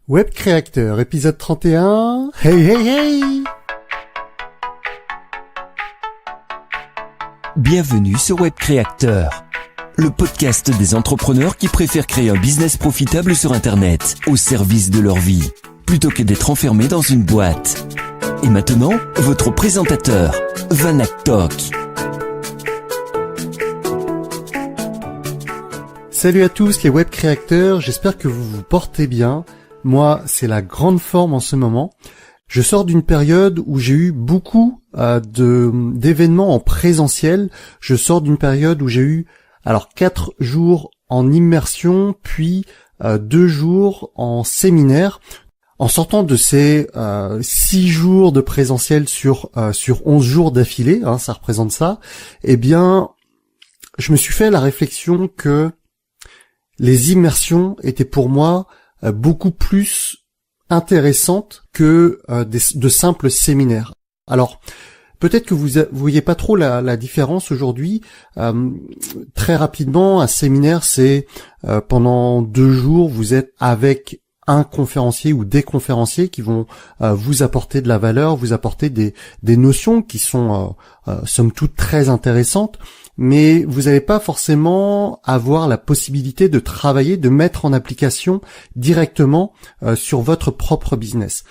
Web Créateur, épisode 31. Hey hey hey! Bienvenue sur Web Créateur, le podcast des entrepreneurs qui préfèrent créer un business profitable sur Internet, au service de leur vie, plutôt que d'être enfermés dans une boîte. Et maintenant, votre présentateur, Vanak Tok. Salut à tous les Web Créateurs, j'espère que vous vous portez bien. Moi, c'est la grande forme en ce moment. Je sors d'une période où j'ai eu beaucoup d'événements en présentiel. Je sors d'une période où j'ai eu 4 jours en immersion, puis 2 jours en séminaire. En sortant de ces 6 jours de présentiel sur 11 jours d'affilée, ça représente ça, eh bien, je me suis fait la réflexion que les immersions étaient pour moi beaucoup plus intéressantes que de simples séminaires. Alors, peut-être que vous voyez pas trop la différence aujourd'hui. Très rapidement, un séminaire, c'est pendant 2 jours, vous êtes avec un conférencier ou des conférenciers qui vont vous apporter de la valeur, vous apporter des notions qui sont somme toute très intéressantes, mais vous n'allez pas forcément avoir la possibilité de travailler, de mettre en application directement sur votre propre business.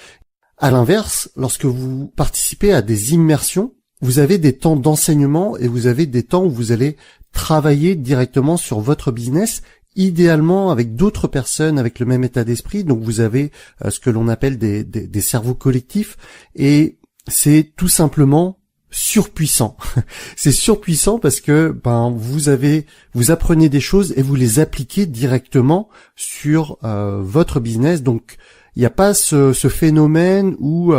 À l'inverse, lorsque vous participez à des immersions, vous avez des temps d'enseignement et vous avez des temps où vous allez travailler directement sur votre business, idéalement avec d'autres personnes avec le même état d'esprit. Donc vous avez ce que l'on appelle des cerveaux collectifs, et c'est tout simplement surpuissant. C'est surpuissant parce que vous apprenez des choses et vous les appliquez directement sur votre business. Donc il n'y a pas ce phénomène où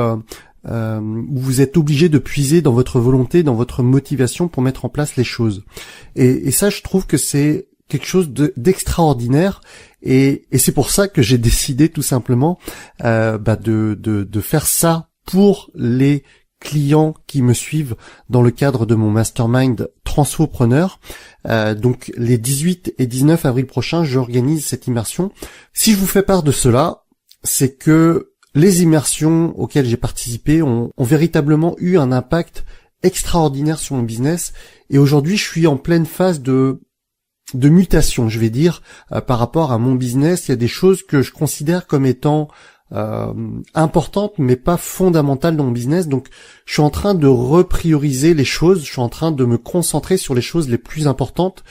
vous êtes obligé de puiser dans votre volonté, dans votre motivation pour mettre en place les choses. Et ça, je trouve que c'est quelque chose d'extraordinaire, et c'est pour ça que j'ai décidé tout simplement de faire ça pour les clients qui me suivent dans le cadre de mon mastermind Transfopreneur. Donc les 18 et 19 avril prochains, j'organise cette immersion. Si je vous fais part de cela, c'est que les immersions auxquelles j'ai participé ont véritablement eu un impact extraordinaire sur mon business, et aujourd'hui je suis en pleine phase de mutation, je vais dire, par rapport à mon business. Il y a des choses que je considère comme étant importantes mais pas fondamentales dans mon business. Donc je suis en train de reprioriser les choses, je suis en train de me concentrer sur les choses les plus importantes.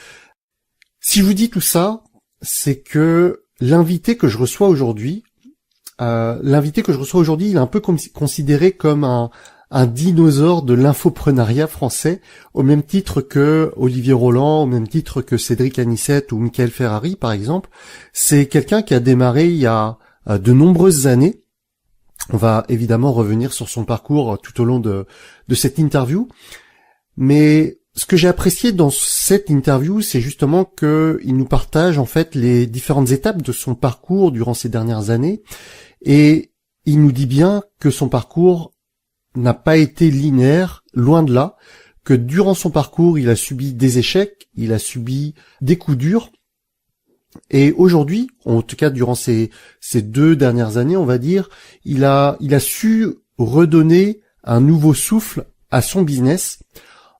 Si je vous dis tout ça, c'est que l'invité que je reçois aujourd'hui, il est un peu considéré comme un dinosaure de l'infoprenariat français, au même titre que Olivier Roland, au même titre que Cédric Anissette ou Michael Ferrari, par exemple. C'est quelqu'un qui a démarré il y a de nombreuses années. On va évidemment revenir sur son parcours tout au long de cette interview. Mais ce que j'ai apprécié dans cette interview, c'est justement qu'il nous partage en fait les différentes étapes de son parcours durant ces dernières années. Et il nous dit bien que son parcours n'a pas été linéaire, loin de là, que durant son parcours, il a subi des échecs, il a subi des coups durs, et aujourd'hui, en tout cas durant ces 2 dernières années, on va dire, il a su redonner un nouveau souffle à son business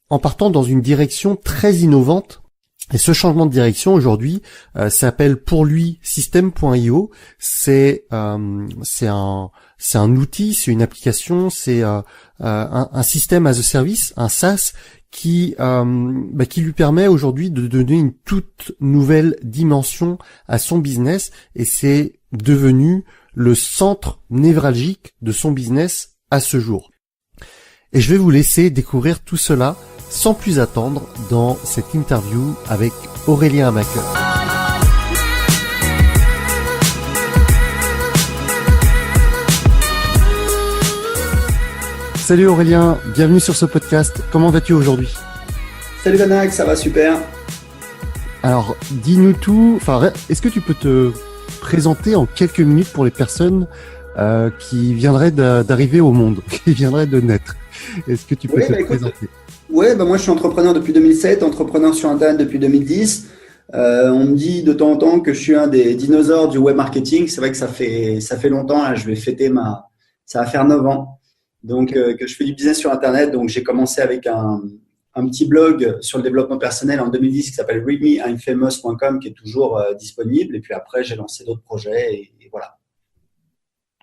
en partant dans une direction très innovante. Et ce changement de direction aujourd'hui s'appelle pour lui System.io. C'est un outil, c'est une application, c'est un système as a service, un SaaS qui lui permet aujourd'hui de donner une toute nouvelle dimension à son business, et c'est devenu le centre névralgique de son business à ce jour. Et je vais vous laisser découvrir tout cela sans plus attendre dans cette interview avec Aurélien Hamaker. Salut Aurélien, bienvenue sur ce podcast. Comment vas-tu aujourd'hui ? Salut Vanak, ça va super. Alors, dis-nous tout. Est-ce que tu peux te présenter en quelques minutes pour les personnes qui viendraient d'arriver au monde, qui viendraient de naître ? Est-ce que tu peux te présenter ? Moi je suis entrepreneur depuis 2007, entrepreneur sur Internet depuis 2010. On me dit de temps en temps que je suis un des dinosaures du web marketing. C'est vrai que ça fait longtemps. Là, je vais fêter ça va faire 9 ans. Donc, que je fais du business sur Internet. Donc, j'ai commencé avec un petit blog sur le développement personnel en 2010 qui s'appelle readmeimfamous.com qui est toujours disponible. Et puis après, j'ai lancé d'autres projets et voilà.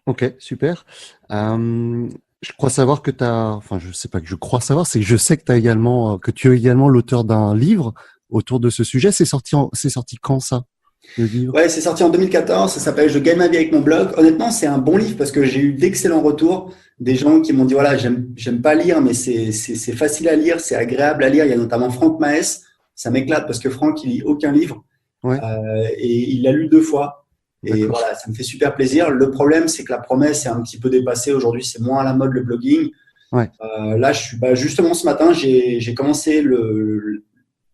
Ok, super. Je crois savoir que enfin, je sais pas que je crois savoir, c'est que je sais que que tu es également l'auteur d'un livre autour de ce sujet. C'est sorti quand ça, le livre? Ouais, c'est sorti en 2014. Ça s'appelle Je gagne ma vie avec mon blog. Honnêtement, c'est un bon livre parce que j'ai eu d'excellents retours. Des gens qui m'ont dit voilà, j'aime pas lire, mais c'est facile à lire, c'est agréable à lire. Il y a notamment Franck Maes. Ça m'éclate parce que Franck, il lit aucun livre Ouais, et il l'a lu 2 fois. Et d'accord. voilà, ça me fait super plaisir. Le problème, c'est que la promesse est un petit peu dépassée. Aujourd'hui, c'est moins à la mode le blogging. Ouais, Là, justement ce matin, j'ai commencé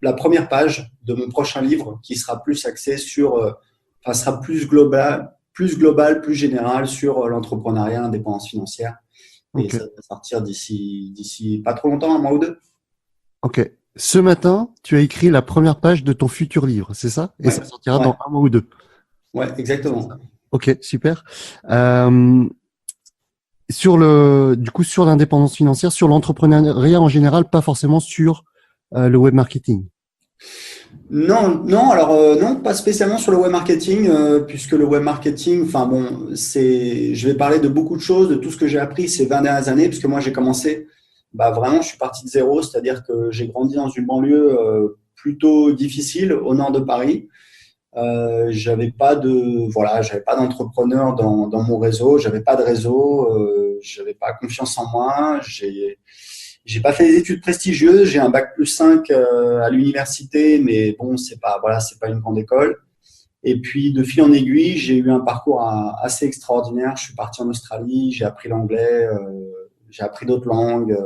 la première page de mon prochain livre qui sera plus axé sur, enfin, sera plus global, plus général sur l'entrepreneuriat, l'indépendance financière. Et ok, ça va sortir d'ici pas trop longtemps, un mois ou deux. ok. Ce matin, tu as écrit la première page de ton futur livre, c'est ça? Et Ouais, ça sortira ouais, dans un mois ou deux. ouais, C'est ça. exactement. Ok, super. Euh, du coup, sur l'indépendance financière, sur l'entrepreneuriat en général, pas forcément sur le web marketing. Non, non, alors non, pas spécialement sur le web marketing, puisque le web marketing, enfin bon, je vais parler de beaucoup de choses, de tout ce que j'ai appris ces 20 dernières années, puisque moi j'ai commencé, bah vraiment, je suis parti de zéro, c'est-à-dire que j'ai grandi dans une banlieue plutôt difficile au nord de Paris. J'avais pas d'entrepreneur dans mon réseau, j'avais pas de réseau, j'avais pas confiance en moi, j'ai pas fait des études prestigieuses, j'ai un bac+5 à l'université, mais bon, c'est pas une grande école. Et puis, de fil en aiguille, j'ai eu un parcours assez extraordinaire. Je suis parti en Australie, j'ai appris l'anglais, j'ai appris d'autres langues.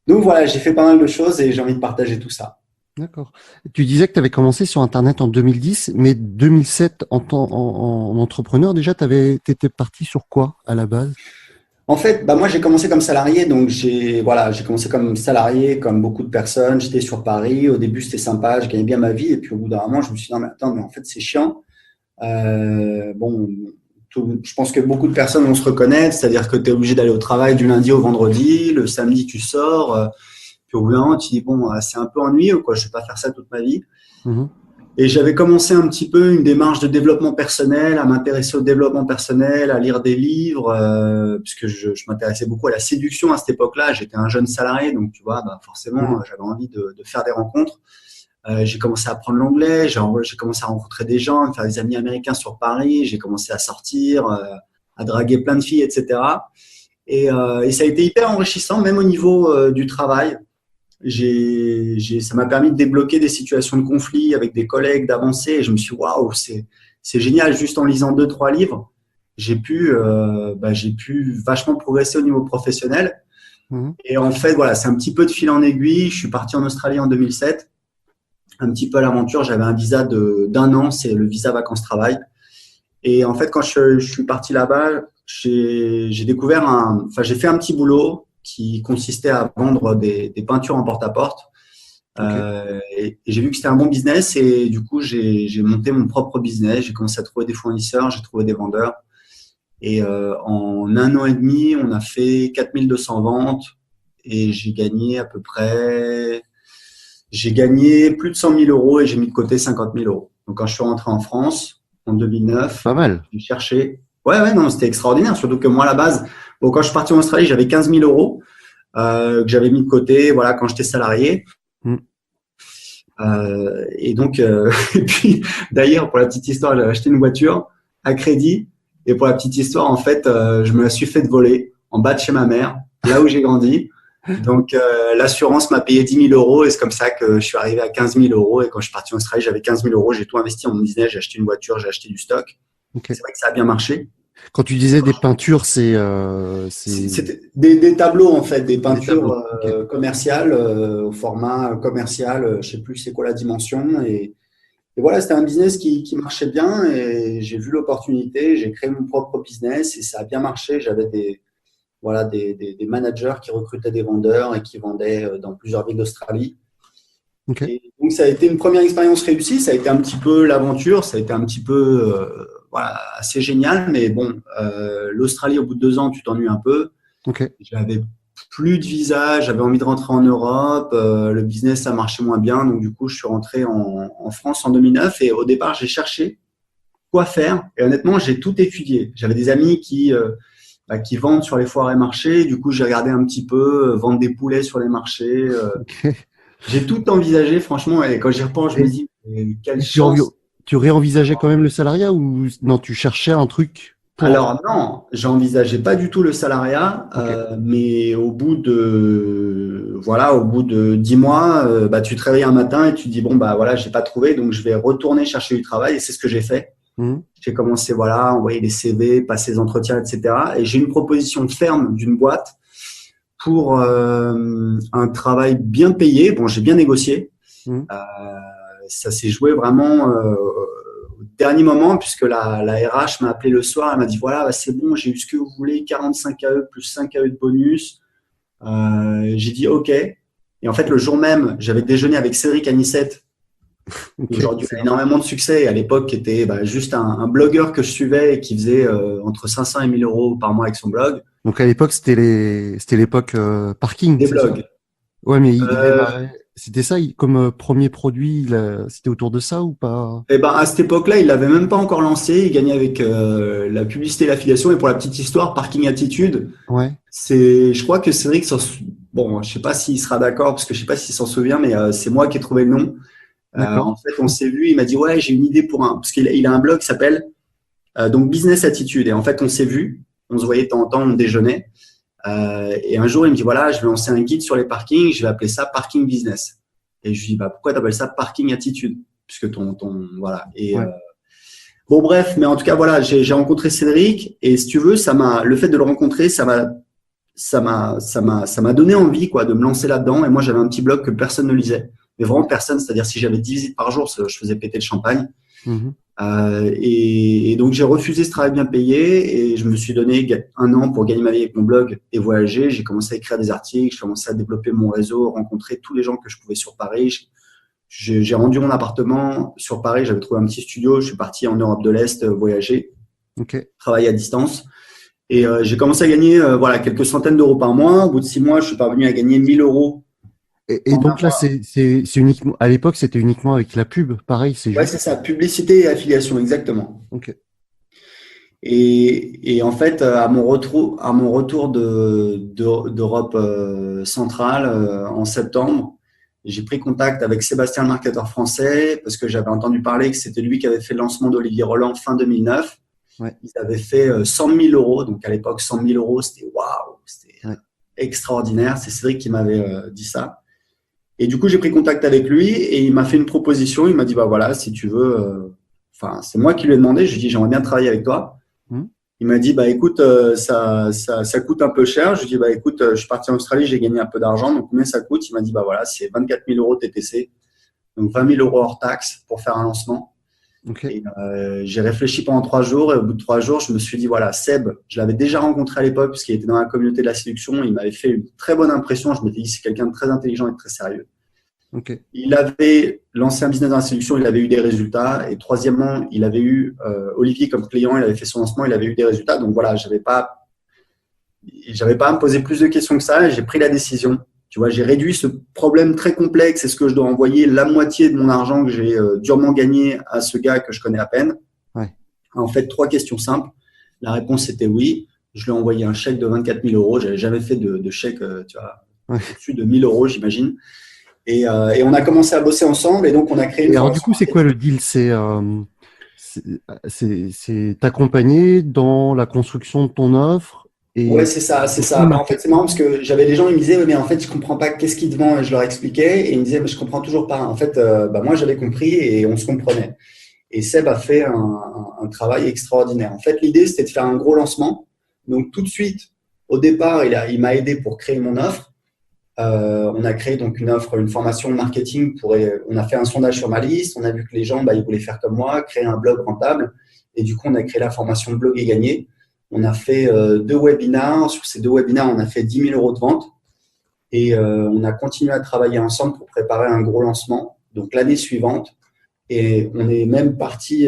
Donc voilà, j'ai fait pas mal de choses et j'ai envie de partager tout ça. D'accord. Tu disais que tu avais commencé sur Internet en 2010, mais 2007 en entrepreneur, déjà, t'étais parti sur quoi à la base? En fait, bah moi j'ai commencé comme salarié, donc j'ai commencé comme salarié, comme beaucoup de personnes. J'étais sur Paris. Au début, c'était sympa, je gagnais bien ma vie, et puis au bout d'un moment, je me suis dit non mais attends, mais en fait c'est chiant. Bon, je pense que beaucoup de personnes vont se reconnaître, c'est-à-dire que tu es obligé d'aller au travail du lundi au vendredi, le samedi tu sors, puis au bout d'un moment tu dis bon, c'est un peu ennuyeux quoi, je vais pas faire ça toute ma vie. Mhm. Et j'avais commencé un petit peu une démarche de développement personnel, à m'intéresser au développement personnel, à lire des livres, puisque je m'intéressais beaucoup à la séduction à cette époque-là. J'étais un jeune salarié, donc tu vois, bah, forcément, Mhm. j'avais envie de faire des rencontres. J'ai commencé à apprendre l'anglais, j'ai commencé à rencontrer des gens, à me faire des amis américains sur Paris, j'ai commencé à sortir, à draguer plein de filles, etc. Et ça a été hyper enrichissant, même au niveau du travail. Ça m'a permis de débloquer des situations de conflit avec des collègues, d'avancer. Et je me suis dit, waouh, c'est génial. Juste en lisant 2, 3 livres, j'ai pu vachement progresser au niveau professionnel. Mhm. Et en fait, voilà, c'est un petit peu de fil en aiguille. Je suis parti en Australie en 2007, un petit peu à l'aventure. J'avais un visa d'un an, c'est le visa vacances-travail. Et en fait, quand je suis parti là-bas, j'ai fait un petit boulot qui consistait à vendre des peintures en porte-à-porte. Ok. Et j'ai vu que c'était un bon business et du coup, j'ai monté mon propre business. J'ai commencé à trouver des fournisseurs, j'ai trouvé des vendeurs. Et en un an et demi, on a fait 4200 ventes et j'ai gagné plus de 100 000 euros et j'ai mis de côté 50 000 euros. Donc, quand je suis rentré en France en 2009, Pas mal. j'ai cherché. Ouais, ouais, non, c'était extraordinaire. Surtout que moi, à la base, bon, quand je suis parti en Australie, j'avais 15 000 euros que j'avais mis de côté, voilà, quand j'étais salarié. Mhm. Et donc, et puis, d'ailleurs, pour la petite histoire, j'ai acheté une voiture à crédit. Et pour la petite histoire, en fait, je me la suis fait voler en bas de chez ma mère, là où j'ai grandi. Donc, l'assurance m'a payé 10 000 euros et c'est comme ça que je suis arrivé à 15 000 euros. Et quand je suis parti en Australie, j'avais 15 000 euros. J'ai tout investi en mon business. J'ai acheté une voiture, j'ai acheté du stock. Ok. C'est vrai que ça a bien marché. Quand tu disais des peintures, c'est C'était des tableaux, en fait, des des peintures tableaux. Ok. commerciales, au format commercial. Je sais plus c'est quoi la dimension. Et voilà, c'était un business qui marchait bien et j'ai vu l'opportunité. J'ai créé mon propre business et ça a bien marché. J'avais des managers qui recrutaient des vendeurs et qui vendaient dans plusieurs villes d'Australie. Ok. Et donc, ça a été une première expérience réussie. Ça a été un petit peu l'aventure. Ça a été un petit peu voilà, assez génial. Mais bon, l'Australie, au bout de 2 ans, tu t'ennuies un peu. Ok. J'avais plus de visa. J'avais envie de rentrer en Europe. Le business, ça marchait moins bien. Donc, du coup, je suis rentré en France en 2009. Et au départ, j'ai cherché quoi faire. Et honnêtement, j'ai tout étudié. J'avais des amis qui vendent sur les foires et marchés. Du coup, j'ai regardé un petit peu vendre des poulets sur les marchés. Ok. J'ai tout envisagé, franchement. Et quand j'y repense, je me Et, dis, quelle et chance. tu réenvisageais quand même le salariat ou non, tu cherchais un truc pour entrer? Alors non, j'envisageais pas du tout le salariat, Ok. mais au bout de 10 mois, tu te réveilles un matin et tu te dis bon bah voilà, j'ai pas trouvé, donc je vais retourner chercher du travail et c'est ce que j'ai fait. Mhm. J'ai commencé à envoyer des CV, passer les entretiens, etc. Et j'ai une proposition ferme d'une boîte pour un travail bien payé. Bon, j'ai bien négocié. Mhm. Euh, Ça s'est joué vraiment au dernier moment puisque la RH m'a appelé le soir. Elle m'a dit voilà, c'est bon, j'ai eu ce que vous voulez, 45 AE plus 5 AE de bonus. J'ai dit OK. Et en fait, le jour même, j'avais déjeuné avec Cédric Anissette, qui Ok. aujourd'hui a énormément de succès et à l'époque qui était juste un blogueur que je suivais et qui faisait entre 500 et 1000 euros par mois avec son blog. Donc à l'époque, c'était l'époque parking, Des c'est ça? blogs. Ouais, mais il Euh, démarrait. C'était ça, comme premier produit, c'était autour de ça ou pas? et ben à cette époque-là, il l'avait même pas encore lancé. Il gagnait avec la publicité et l'affiliation. Et pour la petite histoire, Parking Attitude, Ouais. je crois que Cédric, bon, je sais pas s'il sera d'accord parce que je sais pas s'il s'en souvient, mais c'est moi qui ai trouvé le nom. En D'accord. fait, on s'est vu. Il m'a dit ouais, j'ai une idée parce qu'il a un blog qui s'appelle donc Business Attitude. Et en fait, on s'est vu. On se voyait de temps en temps, on déjeunait. Et un jour, il me dit voilà, je vais lancer un guide sur les parkings. Je vais appeler ça Parking Business. Et je lui dis bah pourquoi t'appelles ça Parking Attitude? Puisque voilà. Et Ouais. bon bref, mais en tout cas voilà, j'ai rencontré Cédric et si tu veux, le fait de le rencontrer, ça m'a donné envie quoi de me lancer là-dedans. Et moi, j'avais un petit blog que personne ne lisait, mais vraiment personne. C'est-à-dire si j'avais 10 visites par jour, je faisais péter le champagne. Mhm. Et donc j'ai refusé ce travail bien payé et je me suis donné 1 an pour gagner ma vie avec mon blog et voyager. J'ai commencé à écrire des articles, j'ai commencé à développer mon réseau, rencontrer tous les gens que je pouvais sur Paris. J'ai rendu mon appartement sur Paris, j'avais trouvé un petit studio, je suis parti en Europe de l'Est voyager, Ok. travailler à distance. Et j'ai commencé à gagner quelques centaines d'euros par mois. Au bout de 6 mois, je suis parvenu à gagner 1000 euros Et en un donc là, mois. c'est uniquement, à l'époque, c'était uniquement avec la pub. Pareil, c'est Ouais, juste. c'est ça, publicité et affiliation, exactement. Ok. Et en fait, à mon retour d'Europe centrale en septembre, j'ai pris contact avec Sébastien, le marketeur français, parce que j'avais entendu parler que c'était lui qui avait fait le lancement d'Olivier Roland fin 2009. Ouais. Ils avaient fait 100 000 euros. Donc à l'époque, 100 000 euros, c'était waouh, c'était Ouais. extraordinaire. C'est Cédric qui m'avait dit ça. Et du coup, j'ai pris contact avec lui et il m'a fait une proposition. Il m'a dit, bah voilà, si tu veux, c'est moi qui lui ai demandé. Je lui ai dit, j'aimerais bien travailler avec toi. Mhm. Il m'a dit, bah écoute, ça coûte un peu cher. Je lui ai dit, bah écoute, je suis parti en Australie, j'ai gagné un peu d'argent. Donc combien ça coûte? Il m'a dit, bah voilà, c'est 24 000 euros TTC. Donc 20 000 euros hors taxe pour faire un lancement. Ok. Et j'ai réfléchi pendant 3 jours et au bout de 3 jours, je me suis dit voilà, Seb, je l'avais déjà rencontré à l'époque puisqu'il était dans la communauté de la séduction. Il m'avait fait une très bonne impression. Je m'étais dit c'est quelqu'un de très intelligent et de très sérieux. Ok. Il avait lancé un business dans la séduction, il avait eu des résultats. Et troisièmement, il avait eu Olivier comme client, il avait fait son lancement, il avait eu des résultats. Donc voilà, j'avais pas à me poser plus de questions que ça. Et j'ai pris la décision. Tu vois, j'ai réduit ce problème très complexe. Est-ce que je dois envoyer la moitié de mon argent que j'ai durement gagné à ce gars que je connais à peine? Ouais. En fait, 3 questions simples. La réponse était oui. Je lui ai envoyé un chèque de 24 000 euros. J'avais jamais fait de chèque, tu vois, Ouais. au-dessus de 1000 euros, j'imagine. Et on a commencé à bosser ensemble. Et donc, on a créé une Et alors du formation coup, c'est quoi le marketing. deal? C'est t'accompagner dans la construction de ton offre Ouais, et c'est ça, c'est surtout ça. En fait, c'est marketing. marrant parce que j'avais des gens, ils me disaient, mais en fait, je comprends pas qu'est-ce qu'ils te vendent. Et je leur expliquais et ils me disaient, mais je comprends toujours pas. En fait, moi, j'avais compris et on se comprenait. Et Seb a fait un travail extraordinaire. En fait, l'idée, c'était de faire un gros lancement. Donc, tout de suite, au départ, il m'a aidé pour créer mon offre. On a créé donc une offre, une formation marketing. On a fait un sondage sur ma liste. On a vu que les gens, ils voulaient faire comme moi, créer un blog rentable. Et du coup, on a créé la formation Blog et Gagner. On a fait 2 webinars. Sur ces 2 webinars, on a fait 10 000 euros de vente. Et on a continué à travailler ensemble pour préparer un gros lancement, donc l'année suivante. Et on est même parti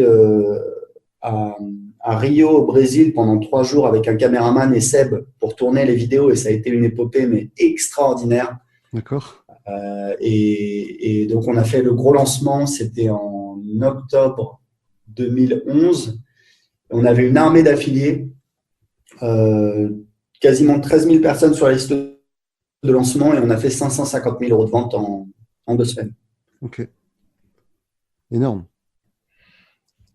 à, à Rio, au Brésil, pendant 3 jours avec un caméraman et Seb pour tourner les vidéos. Et ça a été une épopée, mais extraordinaire. D'accord. Et donc, on a fait le gros lancement. C'était en octobre 2011. On avait une armée d'affiliés, quasiment 13 000 personnes sur la liste de lancement et on a fait 550 000 euros de vente en 2 semaines. Ok. Énorme.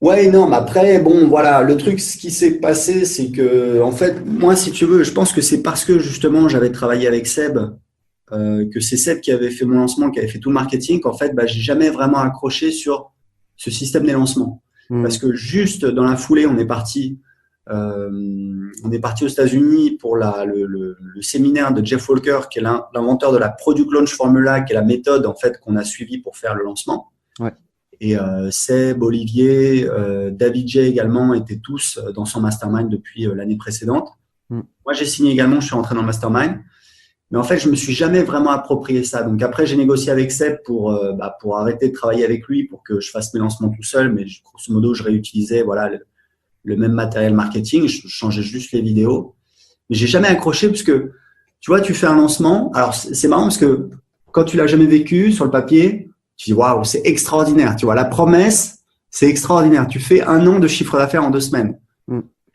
Ouais, énorme. Après, bon, voilà, le truc, ce qui s'est passé, c'est que, en fait, moi, si tu veux, je pense que c'est parce que justement, j'avais travaillé avec Seb, que c'est Seb qui avait fait mon lancement, qui avait fait tout le marketing, qu'en fait, j'ai jamais vraiment accroché sur ce système des lancements. Parce que juste dans la foulée, on est parti aux États-Unis pour le séminaire de Jeff Walker, qui est l'inventeur de la Product Launch Formula, qui est la méthode en fait qu'on a suivie pour faire le lancement. Ouais. Et Seb, Olivier, David J également étaient tous dans son mastermind depuis l'année précédente. Moi, j'ai signé également, je suis rentré dans le mastermind. Mais en fait, je me suis jamais vraiment approprié ça. Donc après, j'ai négocié avec Seb pour arrêter de travailler avec lui, pour que je fasse mes lancements tout seul. Mais grosso modo, je réutilisais le même matériel marketing. Je changeais juste les vidéos. Mais j'ai jamais accroché parce que, tu vois, tu fais un lancement. Alors, c'est marrant parce que quand tu l'as jamais vécu sur le papier, tu dis waouh, c'est extraordinaire. Tu vois, la promesse, c'est extraordinaire. Tu fais 1 an de chiffre d'affaires en 2 semaines.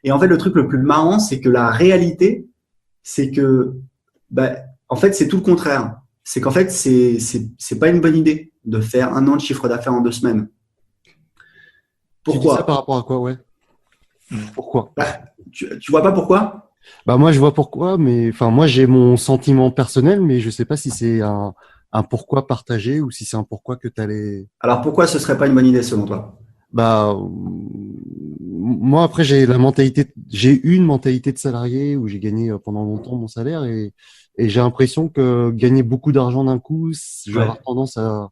Et en fait, le truc le plus marrant, c'est que la réalité, c'est que en fait, c'est tout le contraire. C'est qu'en fait, c'est pas une bonne idée de faire 1 an de chiffre d'affaires en 2 semaines. Pourquoi? Tu dis ça par rapport à quoi, ouais? Pourquoi? Tu vois pas pourquoi? Moi, je vois pourquoi, mais enfin, moi, j'ai mon sentiment personnel, mais je sais pas si c'est un pourquoi partagé ou si c'est un pourquoi que tu allais. Alors, pourquoi ce serait pas une bonne idée selon toi? Moi, après, j'ai eu une mentalité de salarié où j'ai gagné pendant longtemps mon salaire et j'ai l'impression que gagner beaucoup d'argent d'un coup, je vais avoir tendance à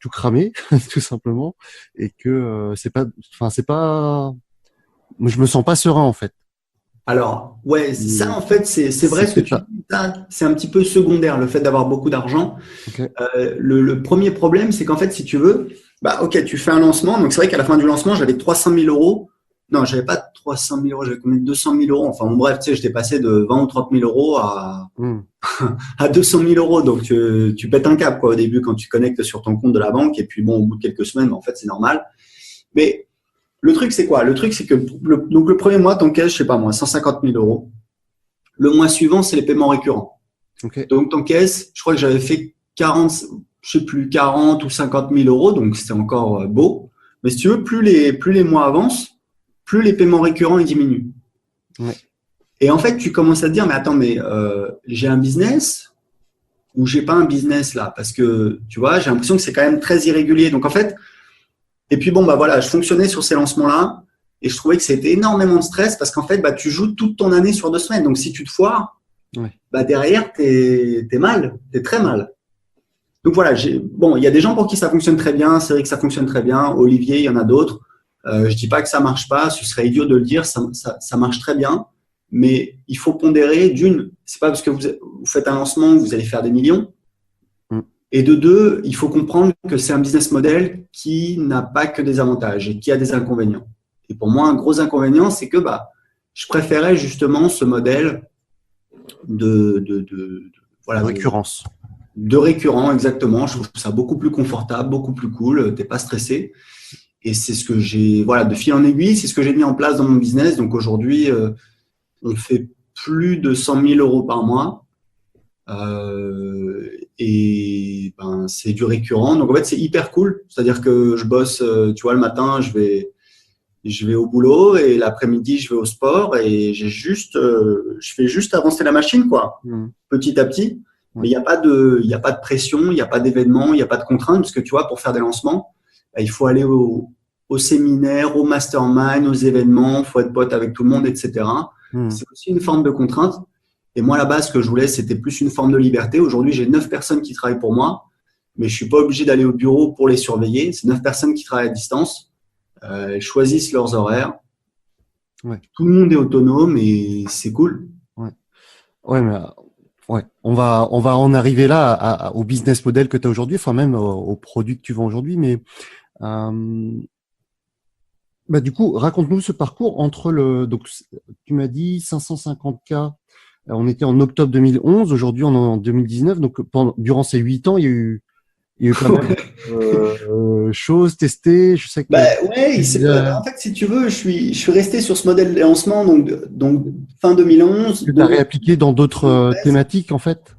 tout cramer, tout simplement, et que c'est pas, moi, je me sens pas serein en fait. Alors, ouais, ça en fait, c'est vrai ce que tu dis, c'est un petit peu secondaire, le fait d'avoir beaucoup d'argent. Okay. Le premier problème, c'est qu'en fait, si tu veux, ok, tu fais un lancement. Donc, c'est vrai qu'à la fin du lancement, j'avais 300 000 euros. Non, j'avais pas 300 000 euros, j'avais combien? 200 000 euros. Enfin, bon, bref, tu sais, j'étais passé de 20 ou 30 000 euros à 200 000 euros. Donc, tu pètes un câble, quoi, au début, quand tu connectes sur ton compte de la banque. Et puis, bon, au bout de quelques semaines, en fait, c'est normal. Mais le truc, c'est quoi? Le truc, c'est que donc le premier mois, t'encaisses, je sais pas moi, 150 000 euros. Le mois suivant, c'est les paiements récurrents. Okay. Donc, t'encaisses, je crois que j'avais fait 40 ou 50 000 euros. Donc, c'était encore beau. Mais si tu veux, plus les mois avancent, plus les paiements récurrents ils diminuent. Ouais. Et en fait, tu commences à te dire, mais attends, j'ai un business ou j'ai pas un business là? Parce que, tu vois, j'ai l'impression que c'est quand même très irrégulier. Donc, en fait, et puis bon, voilà, je fonctionnais sur ces lancements-là et je trouvais que c'était énormément de stress parce qu'en fait, tu joues toute ton année sur 2 semaines. Donc, si tu te foires, derrière, t'es mal, t'es très mal. Donc voilà, il y a des gens pour qui ça fonctionne très bien. C'est vrai que ça fonctionne très bien. Olivier, il y en a d'autres. Je dis pas que ça marche pas. Ce serait idiot de le dire. Ça marche très bien. Mais il faut pondérer. D'une, c'est pas parce que vous faites un lancement que vous allez faire des millions. Et de 2, il faut comprendre que c'est un business model qui n'a pas que des avantages et qui a des inconvénients. Et pour moi, un gros inconvénient, c'est que je préférais justement ce modèle de récurrence. De récurrent, exactement. Je trouve ça beaucoup plus confortable, beaucoup plus cool. T'es pas stressé. Et c'est ce que j'ai, de fil en aiguille, c'est ce que j'ai mis en place dans mon business. Donc aujourd'hui, on fait plus de 100 000 euros par mois. Et c'est du récurrent. Donc en fait, c'est hyper cool. C'est-à-dire que je bosse, tu vois, le matin, je vais au boulot et l'après-midi, je vais au sport et je fais juste avancer la machine, quoi, petit à petit. Mais il n'y a pas de pression, il n'y a pas d'événement, il n'y a pas de contrainte, parce que tu vois, pour faire des lancements, il faut aller au séminaire, au mastermind, aux événements, il faut être pote avec tout le monde, etc. C'est aussi une forme de contrainte. Et moi, à la base, ce que je voulais, c'était plus une forme de liberté. Aujourd'hui, j'ai 9 personnes qui travaillent pour moi, mais je suis pas obligé d'aller au bureau pour les surveiller. C'est 9 personnes qui travaillent à distance. Elles choisissent leurs horaires. Ouais. Tout le monde est autonome et c'est cool. Ouais, mais Ouais, on va en arriver là au business model que tu as aujourd'hui, enfin même aux produits que tu vends aujourd'hui. Mais bah du coup, raconte-nous ce parcours entre donc tu m'as dit 550K. On était en octobre 2011. Aujourd'hui, on est en 2019. Donc durant ces 8 ans, il y a eu pas mal de choses testées. Je sais Bah que ouais, tu disais en fait, si tu veux, je suis resté sur ce modèle de lancement donc fin 2011. que tu as Donc, réappliqué dans d'autres 2013. thématiques en fait.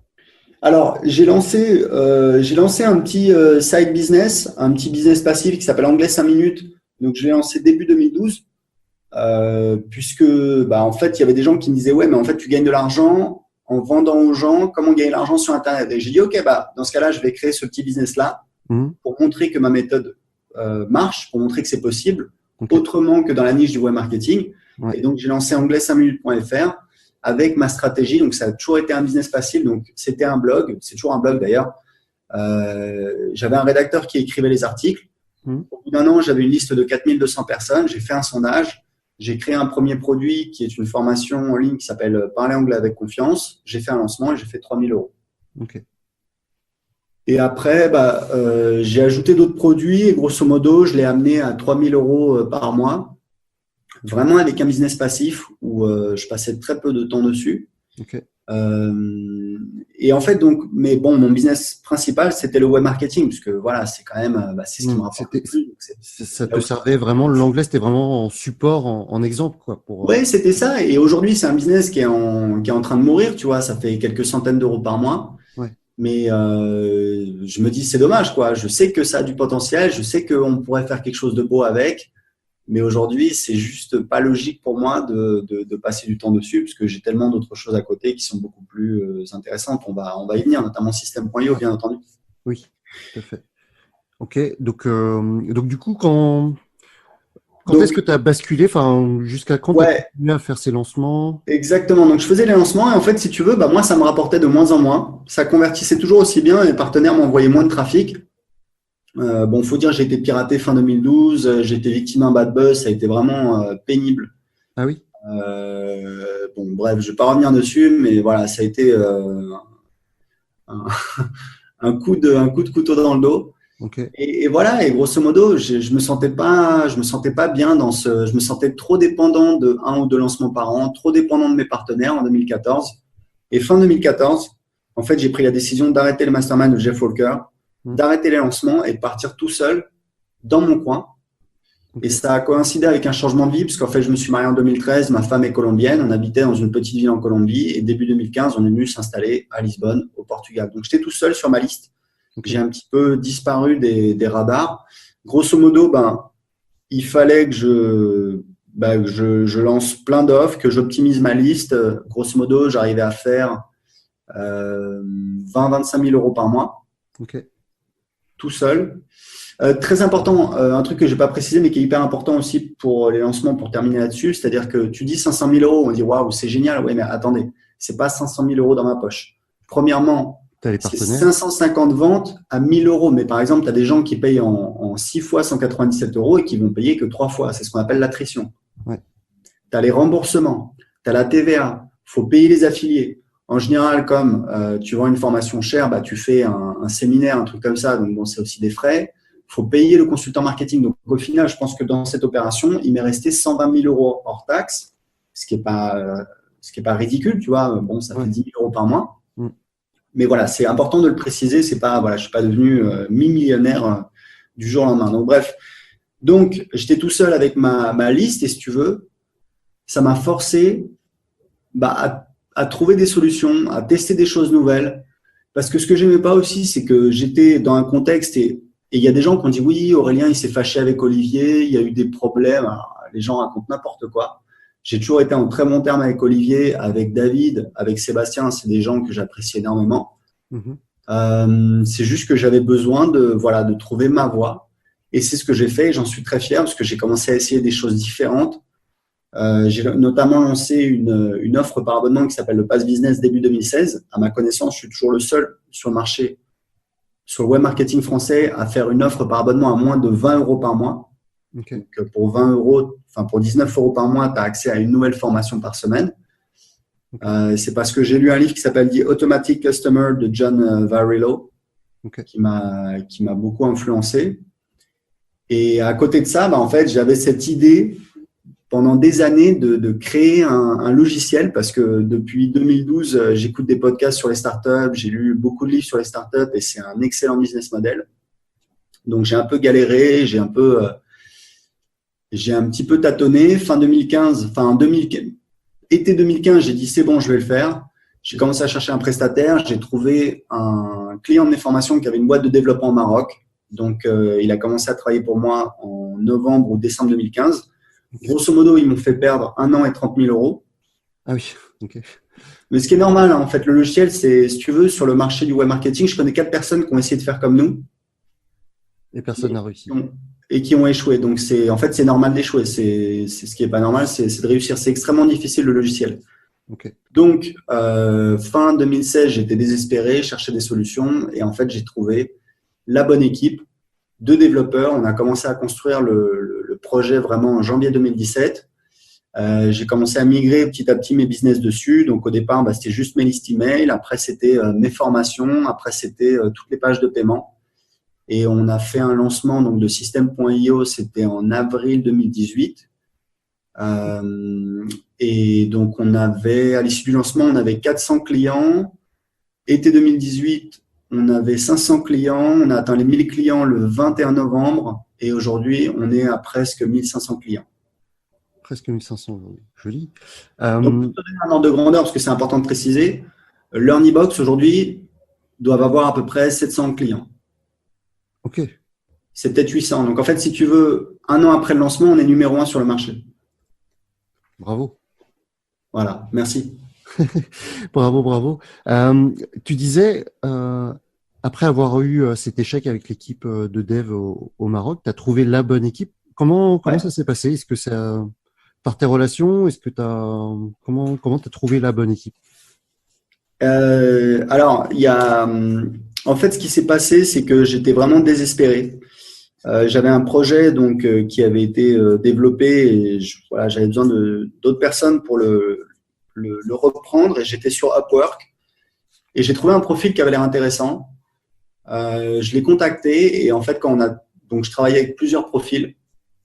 Alors, j'ai lancé un petit side business, un petit business passif qui s'appelle Anglais 5 minutes. Donc, je l'ai lancé début 2012, puisque, bah, en fait, il y avait des gens qui me disaient, ouais, mais en fait, tu gagnes de l'argent en vendant aux gens comment gagner de l'argent sur Internet. Et j'ai dit, OK, bah, dans ce cas-là, je vais créer ce petit business-là Mhm. pour montrer que ma méthode marche, pour montrer que c'est possible, Ok. autrement que dans la niche du web marketing. Ouais. Et donc, j'ai lancé anglais5minutes.fr avec ma stratégie. Donc, ça a toujours été un business facile. Donc, c'était un blog. C'est toujours un blog d'ailleurs. J'avais un rédacteur qui écrivait les articles. Mhm. Au bout d'un an, j'avais une liste de 4200 personnes. J'ai fait un sondage. J'ai créé un premier produit qui est une formation en ligne qui s'appelle Parler anglais avec confiance. J'ai fait un lancement et j'ai fait 3000 euros. Ok. Et après, bah, j'ai ajouté d'autres produits et grosso modo, je l'ai amené à 3000 euros par mois, vraiment avec un business passif où je passais très peu de temps dessus. Ok. Et en fait, donc, mais bon, mon business principal, c'était le web marketing, puisque voilà, c'est quand même, bah, c'est ce qui me rapporte le plus. Donc, Ça là te où servait vraiment, l'anglais, c'était vraiment en support, en exemple, quoi, ouais, c'était ça. Et aujourd'hui, c'est un business qui est en train de mourir, tu vois, ça fait quelques centaines d'euros par mois. ouais. Mais je me dis, c'est dommage, quoi. Je sais que ça a du potentiel, je sais qu'on pourrait faire quelque chose de beau avec, mais aujourd'hui, c'est juste pas logique pour moi de passer du temps dessus, parce que j'ai tellement d'autres choses à côté qui sont beaucoup plus intéressantes. On va y venir, notamment System.io, Ouais. bien entendu. Oui, tout à fait. Ok, donc du coup, quand est-ce Donc, que tu as basculé, enfin, jusqu'à quand tu as ouais, continué à faire ces lancements? exactement. Donc, je faisais les lancements, et en fait, si tu veux, bah, moi, ça me rapportait de moins en moins. Ça convertissait toujours aussi bien, et les partenaires m'envoyaient moins de trafic. Bon, faut dire, j'ai été piraté fin 2012, j'ai été victime d'un bad buzz, ça a été vraiment pénible. Ah oui? Bon, bref, je vais pas revenir dessus, mais voilà, ça a été un, un coup de couteau dans le dos. Ok, Et voilà, et grosso modo, je me sentais pas bien je me sentais trop dépendant de un ou deux lancements par an, trop dépendant de mes partenaires en 2014. Et fin 2014, en fait, j'ai pris la décision d'arrêter le mastermind de Jeff Walker, hmm, d'arrêter les lancements et de partir tout seul dans mon coin. Et ok, ça a coïncidé avec un changement de vie, parce qu'en fait, je me suis marié en 2013, ma femme est colombienne, on habitait dans une petite ville en Colombie, et début 2015, on est venu s'installer à Lisbonne, au Portugal. Donc, j'étais tout seul sur ma liste. ok, J'ai un petit peu disparu des radars. Grosso modo, ben, il fallait que je lance plein d'offres, que j'optimise ma liste. Grosso modo, j'arrivais à faire 20-25 000 euros par mois, ok. tout seul. Très important, un truc que je n'ai pas précisé, mais qui est hyper important aussi pour les lancements, pour terminer là-dessus, c'est-à-dire que tu dis 500 000 euros, on dit waouh, c'est génial, oui, mais attendez, c'est pas 500 000 euros dans ma poche. Premièrement, Tu as les c'est partenaires? 550 ventes à 1000 euros. Mais par exemple, tu as des gens qui payent en 6 fois 197 euros et qui vont payer que 3 fois. C'est ce qu'on appelle l'attrition. Ouais, Tu as les remboursements, tu as la TVA, il faut payer les affiliés. En général, comme tu vends une formation chère, bah, tu fais un séminaire, un truc comme ça, donc bon, c'est aussi des frais. Il faut payer le consultant marketing. Donc au final, je pense que dans cette opération, il m'est resté 120 000 euros hors taxe, ce qui est pas ridicule, tu vois. Bon, ça fait ouais, 10 000 euros par mois. hmm, Mais voilà, c'est important de le préciser. C'est pas, voilà, je suis pas devenu mi-millionnaire du jour au lendemain. Donc bref, donc j'étais tout seul avec ma liste et si tu veux, ça m'a forcé bah, à trouver des solutions, à tester des choses nouvelles. Parce que ce que j'aimais pas aussi, c'est que j'étais dans un contexte et il y a des gens qui ont dit oui, Aurélien, il s'est fâché avec Olivier, il y a eu des problèmes. Alors, les gens racontent n'importe quoi. J'ai toujours été en très bon terme avec Olivier, avec David, avec Sébastien. C'est des gens que j'apprécie énormément. mhm, C'est juste que j'avais besoin de trouver ma voie. Et c'est ce que j'ai fait et j'en suis très fier parce que j'ai commencé à essayer des choses différentes. J'ai notamment lancé une offre par abonnement qui s'appelle le Pass Business début 2016. À ma connaissance, je suis toujours le seul sur le marché, sur le web marketing français, à faire une offre par abonnement à moins de 20 euros par mois. ok, Donc, pour 20 euros, enfin pour 19 euros par mois, tu as accès à une nouvelle formation par semaine. C'est parce que j'ai lu un livre qui s'appelle The Automatic Customer de John Varillo, qui m'a beaucoup influencé. Et à côté de ça, en fait, j'avais cette idée pendant des années de créer un logiciel, parce que depuis 2012, j'écoute des podcasts sur les startups, j'ai lu beaucoup de livres sur les startups et c'est un excellent business model. Donc, j'ai un peu galéré, j'ai un petit peu tâtonné. Été 2015, j'ai dit c'est bon, je vais le faire. J'ai commencé à chercher un prestataire. J'ai trouvé un client de mes formations qui avait une boîte de développement au Maroc. Donc, il a commencé à travailler pour moi en novembre ou décembre 2015. Grosso modo, ils m'ont fait perdre 1 an et 30 000 euros. Ah oui, ok. Mais ce qui est normal, en fait, le logiciel, c'est, si tu veux, sur le marché du web marketing, je connais 4 personnes qui ont essayé de faire comme nous. Et personne n'a réussi. Et qui ont échoué. Donc, c'est normal d'échouer. C'est ce qui est pas normal, c'est de réussir. C'est extrêmement difficile, le logiciel. Okay. Donc, fin 2016, j'étais désespéré, je cherchais des solutions et en fait, j'ai trouvé la bonne équipe de développeurs. On a commencé à construire le projet vraiment en janvier 2017. J'ai commencé à migrer petit à petit mes business dessus. Donc, au départ, c'était juste mes listes email. Après, c'était mes formations. Après, c'était toutes les pages de paiement. Et on a fait un lancement donc de System.io, c'était en avril 2018. Et donc, à l'issue du lancement, on avait 400 clients. Été 2018, on avait 500 clients. On a atteint les 1000 clients le 21 novembre. Et aujourd'hui, on est à presque 1500 clients. Presque 1500 aujourd'hui. Joli. Donc, pour donner un ordre de grandeur, parce que c'est important de préciser, LearnyBox aujourd'hui doivent avoir à peu près 700 clients. Ok. C'est peut-être 800. Donc, en fait, si tu veux, 1 an après le lancement, on est numéro 1 sur le marché. Bravo. Voilà, merci. Bravo. Tu disais, après avoir eu cet échec avec l'équipe de dev au Maroc, tu as trouvé la bonne équipe. Comment ça s'est passé? Est-ce que ça, par tes relations, comment tu as trouvé la bonne équipe? Alors, en fait, ce qui s'est passé, c'est que j'étais vraiment désespéré. J'avais un projet qui avait été développé et j'avais besoin d'autres personnes pour le reprendre et j'étais sur Upwork et j'ai trouvé un profil qui avait l'air intéressant. Je l'ai contacté et en fait, je travaillais avec plusieurs profils,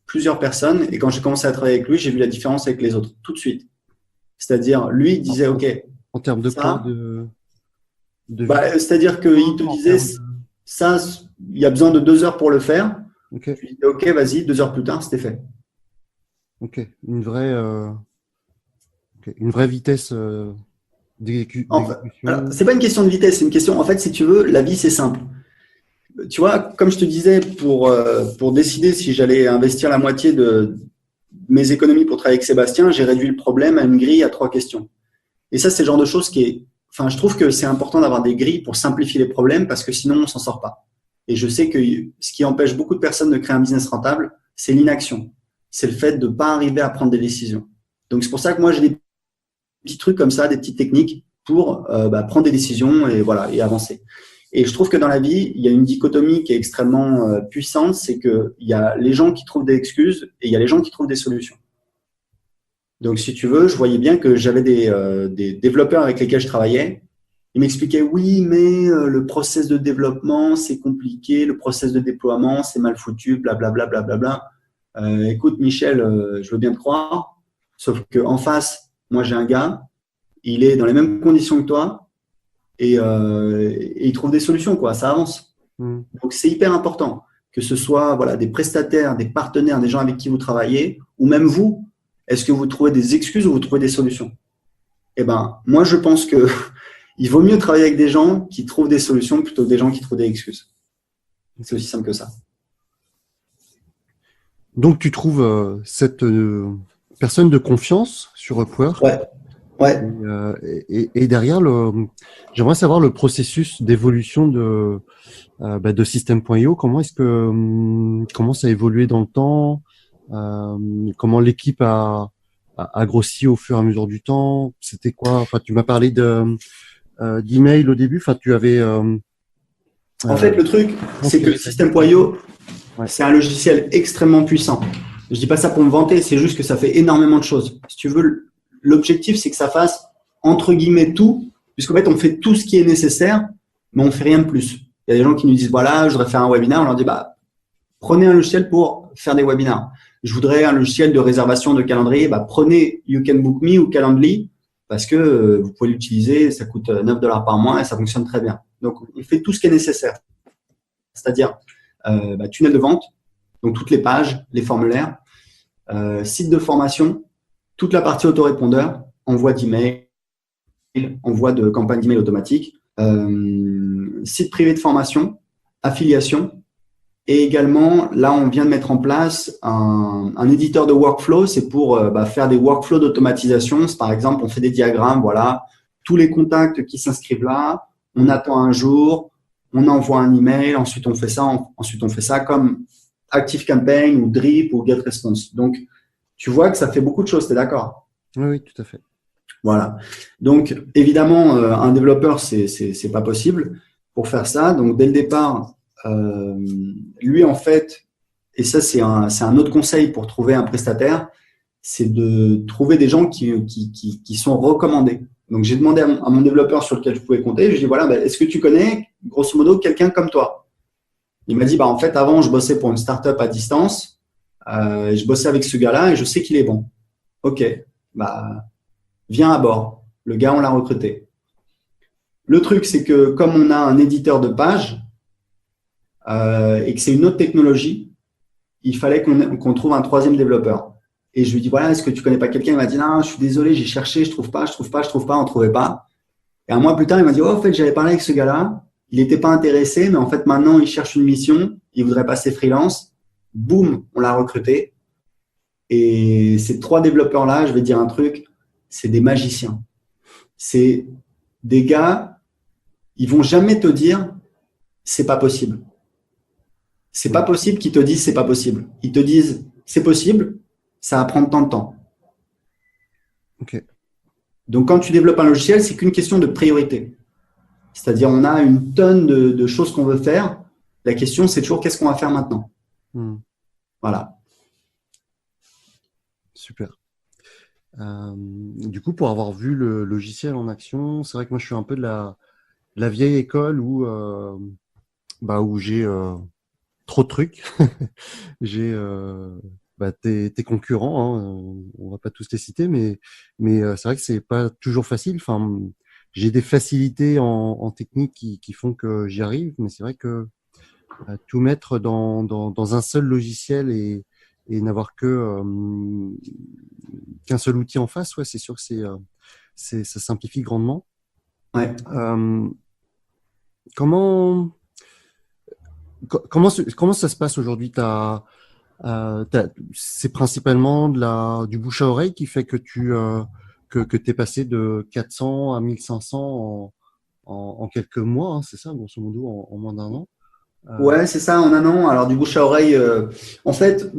plusieurs personnes et quand j'ai commencé à travailler avec lui, j'ai vu la différence avec les autres tout de suite. C'est-à-dire, lui, il disait, OK. En termes de quoi c'est-à-dire qu'il te disait, ça, il y a besoin de 2 heures pour le faire. Okay. Tu disais, OK, vas-y, 2 heures plus tard, c'était fait. Ok, une vraie vitesse d'exécution. C'est pas une question de vitesse, c'est une question, en fait, si tu veux, la vie, c'est simple. Tu vois, comme je te disais, pour décider si j'allais investir la moitié de mes économies pour travailler avec Sébastien, j'ai réduit le problème à une grille à 3 questions. Et ça, c'est le genre de choses je trouve que c'est important d'avoir des grilles pour simplifier les problèmes parce que sinon, on s'en sort pas. Et je sais que ce qui empêche beaucoup de personnes de créer un business rentable, c'est l'inaction. C'est le fait de ne pas arriver à prendre des décisions. Donc, c'est pour ça que moi, j'ai des petits trucs comme ça, des petites techniques pour prendre des décisions et avancer. Et je trouve que dans la vie, il y a une dichotomie qui est extrêmement puissante, c'est qu'il y a les gens qui trouvent des excuses et il y a les gens qui trouvent des solutions. Donc, si tu veux, je voyais bien que j'avais des développeurs avec lesquels je travaillais. Ils m'expliquaient, oui, mais le process de développement, c'est compliqué. Le process de déploiement, c'est mal foutu, blablabla. Écoute, Michel, je veux bien te croire. Sauf qu'en face, moi, j'ai un gars, il est dans les mêmes conditions que toi et il trouve des solutions, quoi. Ça avance. Donc, c'est hyper important que ce soit des prestataires, des partenaires, des gens avec qui vous travaillez ou même vous. Est-ce que vous trouvez des excuses ou vous trouvez des solutions? Moi, je pense que il vaut mieux travailler avec des gens qui trouvent des solutions plutôt que des gens qui trouvent des excuses. C'est aussi simple que ça. Donc, tu trouves cette personne de confiance sur Upwork. Ouais. Et derrière, j'aimerais savoir le processus d'évolution de System.io. Comment ça a évolué dans le temps? Comment l'équipe a grossi au fur et à mesure du temps? C'était quoi? Enfin, tu m'as parlé d'email au début. Enfin, tu avais. En fait, le truc, c'est que System.io, c'est un logiciel extrêmement puissant. Je dis pas ça pour me vanter, c'est juste que ça fait énormément de choses. Si tu veux, l'objectif, c'est que ça fasse entre guillemets tout, puisqu'en fait, on fait tout ce qui est nécessaire, mais on fait rien de plus. Il y a des gens qui nous disent, voilà, je voudrais faire un webinaire. On leur dit, bah, prenez un logiciel pour faire des webinaires. Je voudrais un logiciel de réservation de calendrier. Bah, prenez You Can Book Me ou Calendly parce que vous pouvez l'utiliser. Ça coûte $9 par mois et ça fonctionne très bien. Donc, on fait tout ce qui est nécessaire. C'est-à-dire tunnel de vente, donc toutes les pages, les formulaires, site de formation, toute la partie autorépondeur, envoi d'email, envoi de campagne d'email automatique, site privé de formation, affiliation. Et également, là, on vient de mettre en place un éditeur de workflow. C'est pour faire des workflows d'automatisation. Par exemple, on fait des diagrammes. Voilà, tous les contacts qui s'inscrivent là, on attend un jour, on envoie un email. Ensuite, on fait ça comme ActiveCampaign ou Drip ou GetResponse. Donc, tu vois que ça fait beaucoup de choses. T'es d'accord? Oui, tout à fait. Voilà. Donc, évidemment, un développeur, c'est pas possible pour faire ça. Donc, dès le départ, lui, en fait, et ça, c'est un autre conseil pour trouver un prestataire, c'est de trouver des gens qui sont recommandés. Donc, j'ai demandé à mon développeur sur lequel je pouvais compter. Je lui ai dit, voilà, est-ce que tu connais, grosso modo, quelqu'un comme toi? Il m'a dit, en fait, avant, je bossais pour une startup à distance. Je bossais avec ce gars-là et je sais qu'il est bon. OK, viens à bord. Le gars, on l'a recruté. Le truc, c'est que comme on a un éditeur de page et que c'est une autre technologie, il fallait qu'on trouve un troisième développeur. Et je lui dis, voilà, est-ce que tu connais pas quelqu'un? Il m'a dit, non, je suis désolé, j'ai cherché, je trouve pas, on trouvait pas. Et un mois plus tard, il m'a dit, en fait, j'avais parlé avec ce gars-là, il n'était pas intéressé, mais en fait, maintenant, il cherche une mission, il voudrait passer freelance. Boum, on l'a recruté. Et ces 3 développeurs-là, je vais dire un truc, c'est des magiciens. C'est des gars, ils vont jamais te dire, c'est pas possible. C'est pas possible qu'ils te disent, c'est pas possible. Ils te disent, c'est possible, ça va prendre tant de temps. Ok. Donc, quand tu développes un logiciel, c'est qu'une question de priorité. C'est-à-dire, on a une tonne de choses qu'on veut faire. La question, c'est toujours qu'est-ce qu'on va faire maintenant. Voilà. Super. Du coup, pour avoir vu le logiciel en action, c'est vrai que moi, je suis un peu de la vieille école où j'ai trop de trucs. J'ai tes concurrents, hein, on va pas tous les citer, mais c'est vrai que c'est pas toujours facile. Enfin, j'ai des facilités en technique qui font que j'y arrive, mais c'est vrai que tout mettre dans un seul logiciel et n'avoir qu'un seul outil en face, ouais, c'est sûr que ça simplifie grandement. Ouais. Comment ça se passe aujourd'hui? C'est principalement du bouche à oreille qui fait que que t'es passé de 400 à 1500 en quelques mois, hein, c'est ça, grosso modo, en moins d'un an. Ouais, c'est ça, en un an. Alors, du bouche à oreille, en fait,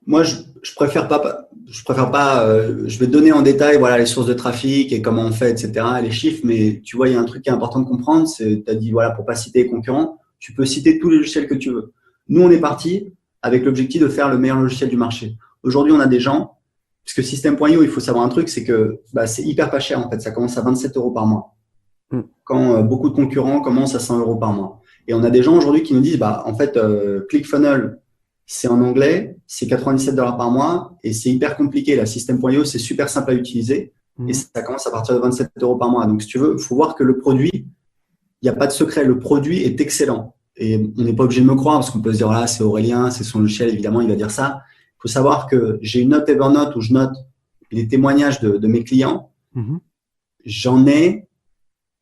moi, je préfère pas, je vais te donner en détail, voilà, les sources de trafic et comment on fait, etc., les chiffres, mais tu vois, il y a un truc qui est important de comprendre, tu as dit, voilà, pour pas citer les concurrents, tu peux citer tous les logiciels que tu veux. Nous, on est parti avec l'objectif de faire le meilleur logiciel du marché. Aujourd'hui, on a des gens, parce que System.io, il faut savoir un truc, c'est que c'est hyper pas cher, en fait, ça commence à 27 € par mois. Quand beaucoup de concurrents commencent à 100 € par mois. Et on a des gens aujourd'hui qui nous disent, en fait, ClickFunnels, c'est en anglais, c'est 97 $ par mois et c'est hyper compliqué. La System.io, c'est super simple à utiliser et ça commence à partir de 27 € par mois. Donc, si tu veux, il faut voir que le produit, il n'y a pas de secret. Le produit est excellent. Et on n'est pas obligé de me croire parce qu'on peut se dire, là, c'est Aurélien, c'est son logiciel, évidemment, il va dire ça. Il faut savoir que j'ai une note Evernote où je note les témoignages de mes clients. J'en ai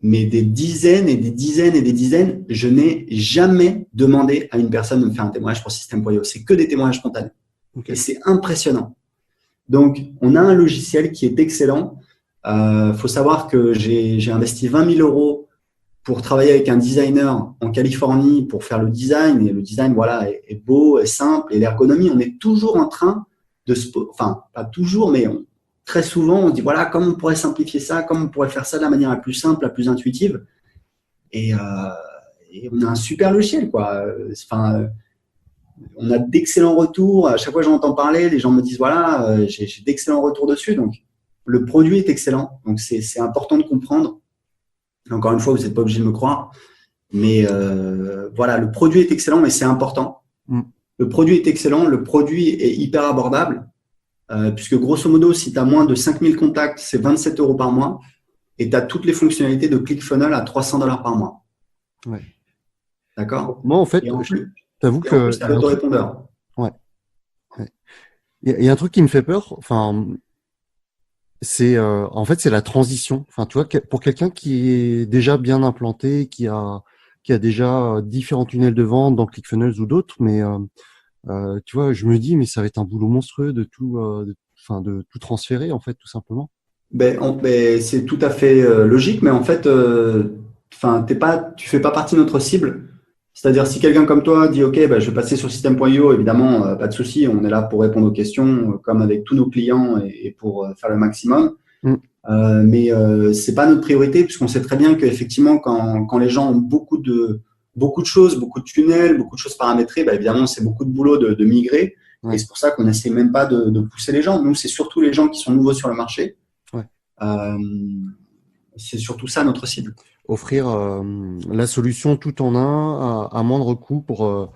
mais des dizaines et des dizaines et des dizaines, je n'ai jamais demandé à une personne de me faire un témoignage pour System.io. C'est que des témoignages spontanés. Okay. Et c'est impressionnant. Donc, on a un logiciel qui est excellent. Faut savoir que j'ai investi 20 000 € pour travailler avec un designer en Californie pour faire le design. Et le design, voilà, est beau, est simple. Et l'ergonomie, on est toujours en train enfin, pas toujours, mais très souvent, on dit, voilà, comment on pourrait simplifier ça, comment on pourrait faire ça de la manière la plus simple, la plus intuitive. Et on a un super logiciel, quoi. Enfin, on a d'excellents retours. À chaque fois que j'en entends parler, les gens me disent, voilà, j'ai d'excellents retours dessus. Donc, Le produit est excellent, donc c'est important de comprendre. Encore une fois, vous n'êtes pas obligé de me croire, mais voilà, le produit est excellent, mais c'est important. Le produit est excellent, le produit est hyper abordable, puisque grosso modo, si tu as moins de 5000 contacts, c'est 27 € par mois, et tu as toutes les fonctionnalités de ClickFunnels à $300 par mois. Ouais. D'accord? Moi, en fait, je t'avoue que c'est un autorépondeur. Ouais. Il y a un truc qui me fait peur. Enfin, c'est en fait c'est la transition. Enfin, tu vois, pour quelqu'un qui est déjà bien implanté, qui a déjà différents tunnels de vente dans ClickFunnels ou d'autres, mais tu vois, je me dis mais ça va être un boulot monstrueux de tout, de tout transférer en fait, tout simplement. C'est tout à fait logique, mais en fait, tu fais pas partie de notre cible. C'est-à-dire, si quelqu'un comme toi dit, OK, je vais passer sur System.io, évidemment, pas de souci, on est là pour répondre aux questions, comme avec tous nos clients et pour faire le maximum. Mais c'est pas notre priorité, puisqu'on sait très bien qu'effectivement, quand les gens ont beaucoup de choses, beaucoup de tunnels, beaucoup de choses paramétrées, évidemment, c'est beaucoup de boulot de migrer. Ouais. Et c'est pour ça qu'on n'essaie même pas de pousser les gens. Nous, c'est surtout les gens qui sont nouveaux sur le marché. Ouais. C'est surtout ça notre cible. Offrir la solution tout en un à moindre coût pour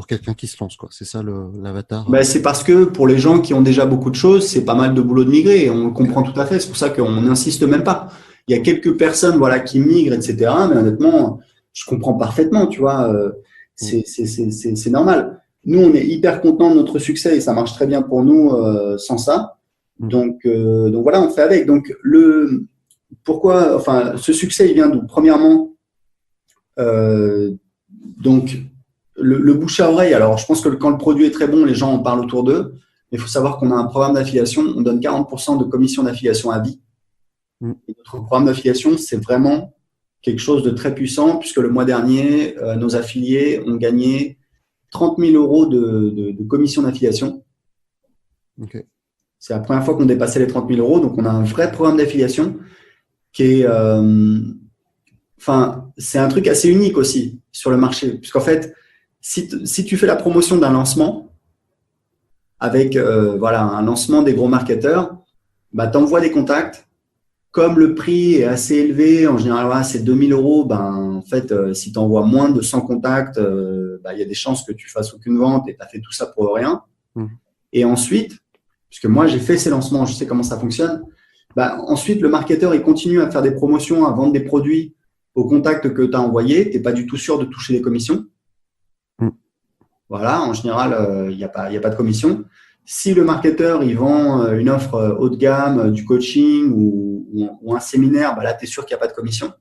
quelqu'un qui se lance, quoi. C'est ça l'avatar. C'est parce que pour les gens qui ont déjà beaucoup de choses, c'est pas mal de boulot de migrer et on le comprend tout à fait. C'est pour ça qu'on n'insiste même pas. Il y a quelques personnes, voilà, qui migrent, etc. Mais honnêtement, je comprends parfaitement, tu vois. C'est normal. Nous, on est hyper contents de notre succès et ça marche très bien pour nous sans ça. Donc voilà, on fait avec. Donc pourquoi, ce succès, il vient d'où? Premièrement, le bouche à oreille. Alors, je pense que quand le produit est très bon, les gens en parlent autour d'eux. Mais il faut savoir qu'on a un programme d'affiliation. On donne 40% de commission d'affiliation à vie. Et notre programme d'affiliation, c'est vraiment quelque chose de très puissant puisque le mois dernier, nos affiliés ont gagné 30 000 € de commission d'affiliation. Okay. C'est la première fois qu'on dépassait les 30 000 €. Donc, on a un vrai programme d'affiliation qui est… c'est un truc assez unique aussi sur le marché. Puisqu'en fait, si tu fais la promotion d'un lancement avec un lancement des gros marketeurs, tu envoies des contacts. Comme le prix est assez élevé, en général, c'est 2 000 €, en fait, si tu envoies moins de 100 contacts, il y a des chances que tu fasses aucune vente et tu as fait tout ça pour rien. Et ensuite, puisque moi, j'ai fait ces lancements, je sais comment ça fonctionne, ensuite, le marketeur, il continue à faire des promotions, à vendre des produits aux contacts que tu as envoyés. Tu n'es pas du tout sûr de toucher des commissions. Voilà, en général, il n'y a pas de commission. Si le marketeur il vend une offre haut de gamme, du coaching ou un séminaire, là, tu es sûr qu'il n'y a pas de commission.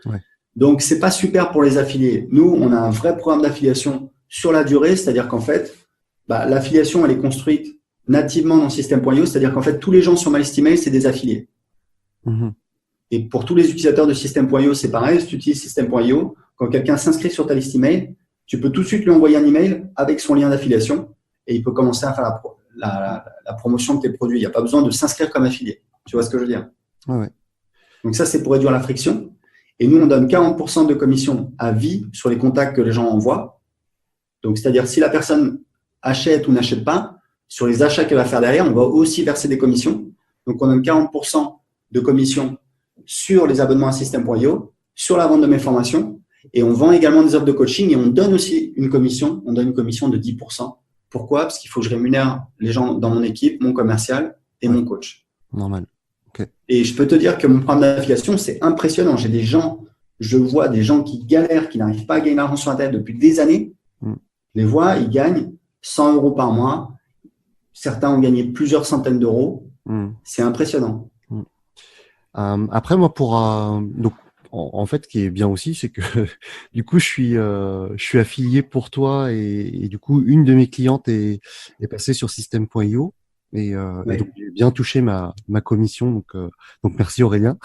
Ouais. Donc, ce n'est pas super pour les affiliés. Nous, on a un vrai programme d'affiliation sur la durée, c'est-à-dire qu'en fait, l'affiliation, elle est construite nativement dans System.io, c'est-à-dire qu'en fait, tous les gens sur MyListEmail, c'est des affiliés. Et pour tous les utilisateurs de System.io, c'est pareil. Si tu utilises System.io, quand quelqu'un s'inscrit sur ta liste email, tu peux tout de suite lui envoyer un email avec son lien d'affiliation et il peut commencer à faire la promotion de tes produits. Il n'y a pas besoin de s'inscrire comme affilié. Tu vois ce que je veux dire? Ouais. Donc ça, c'est pour réduire la friction. Et nous, on donne 40% de commission à vie sur les contacts que les gens envoient. Donc, c'est-à-dire si la personne achète ou n'achète pas, sur les achats qu'elle va faire derrière, on va aussi verser des commissions. Donc, on donne 40% de commission sur les abonnements à System.io, sur la vente de mes formations. Et on vend également des offres de coaching et on donne aussi une commission. On donne une commission de 10%. Pourquoi? Parce qu'il faut que je rémunère les gens dans mon équipe, mon commercial et mon coach. Normal. Okay. Et je peux te dire que mon programme d'affiliation, c'est impressionnant. Je vois des gens qui galèrent, qui n'arrivent pas à gagner l'argent sur Internet depuis des années. Je les vois, ils gagnent 100 € par mois. Certains ont gagné plusieurs centaines d'euros. C'est impressionnant. Après, moi, donc, en fait, ce qui est bien aussi, c'est que du coup, je suis affilié pour toi et du coup, une de mes clientes est passée sur System.io et donc j'ai bien touché ma commission. Donc merci Aurélien.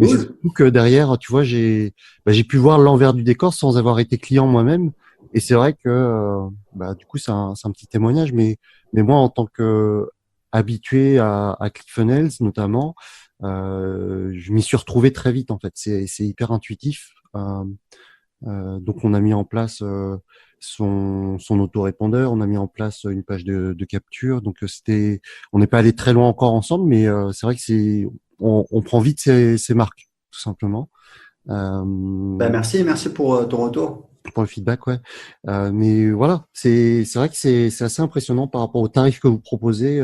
Mais c'est surtout que derrière, tu vois, j'ai pu voir l'envers du décor sans avoir été client moi-même. Et c'est vrai que du coup, c'est un petit témoignage. Mais moi, en tant que habitué à ClickFunnels notamment. Je m'y suis retrouvé très vite en fait. C'est hyper intuitif. Donc on a mis en place son autorépondeur, on a mis en place une page de capture. Donc on n'est pas allé très loin encore ensemble, mais c'est vrai que on prend vite ses marques, tout simplement. Merci pour ton retour. Pour le feedback, ouais. Mais voilà, c'est vrai que c'est assez impressionnant par rapport au tarif que vous proposez,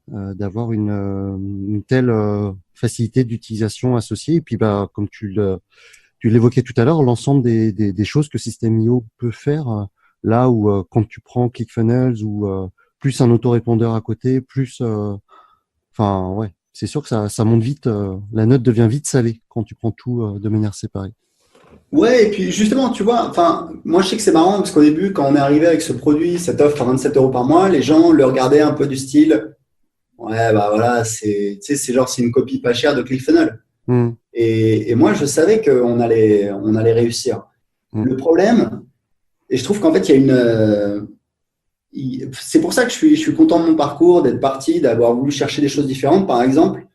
d'avoir une telle facilité d'utilisation associée. Et puis, comme tu l'évoquais tout à l'heure, l'ensemble des choses que System.io peut faire, là où quand tu prends ClickFunnels ou plus un autorépondeur à côté, plus, enfin ouais, c'est sûr que ça monte vite. La note devient vite salée quand tu prends tout de manière séparée. Ouais, et puis justement, tu vois, enfin, moi je sais que c'est marrant parce qu'au début, quand on est arrivé avec ce produit, cette offre à 27 € par mois, les gens le regardaient un peu du style, ouais, bah voilà, tu sais, c'est une copie pas chère de ClickFunnels. Et moi, je savais qu'on allait réussir. Le problème, et je trouve qu'en fait, c'est pour ça que je suis content de mon parcours, d'être parti, d'avoir voulu chercher des choses différentes. Par exemple,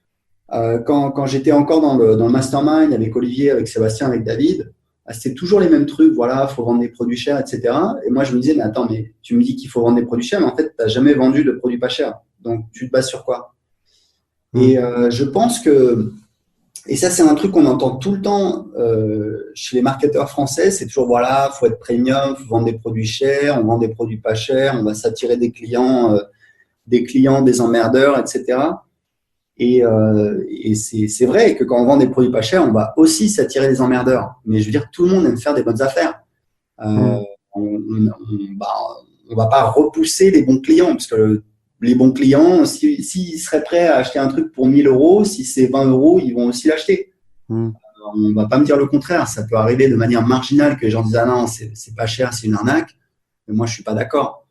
quand j'étais encore dans le mastermind avec Olivier, avec Sébastien, avec David, c'était toujours les mêmes trucs. Voilà, faut vendre des produits chers, etc. Et moi, je me disais, mais attends, mais tu me dis qu'il faut vendre des produits chers, mais en fait, tu n'as jamais vendu de produits pas chers. Donc, tu te bases sur quoi? Et je pense que, et ça, c'est un truc qu'on entend tout le temps chez les marketeurs français, c'est toujours, voilà, faut être premium, faut vendre des produits chers, on vend des produits pas chers, on va s'attirer des clients, des emmerdeurs, etc. Et c'est vrai que quand on vend des produits pas chers, on va aussi s'attirer des emmerdeurs. Mais je veux dire, tout le monde aime faire des bonnes affaires. On va pas repousser les bons clients parce que les bons clients, s'ils seraient prêts à acheter un truc pour 1 000 €, si c'est 20 €, ils vont aussi l'acheter. On va pas me dire le contraire. Ça peut arriver de manière marginale que les gens disent ah non, c'est pas cher, c'est une arnaque. Mais moi, je suis pas d'accord.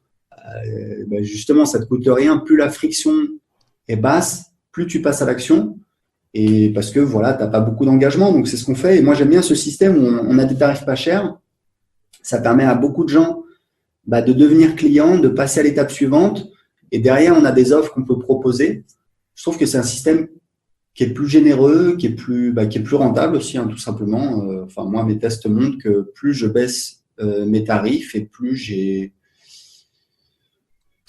Justement, ça te coûte rien. Plus la friction est basse, plus tu passes à l'action. Et parce que voilà, tu n'as pas beaucoup d'engagement. Donc, c'est ce qu'on fait. Et moi, j'aime bien ce système où on a des tarifs pas chers. Ça permet à beaucoup de gens de devenir clients, de passer à l'étape suivante. Et derrière, on a des offres qu'on peut proposer. Je trouve que c'est un système qui est plus généreux, qui est plus rentable aussi, hein, tout simplement. Moi, mes tests montrent que plus je baisse mes tarifs et plus j'ai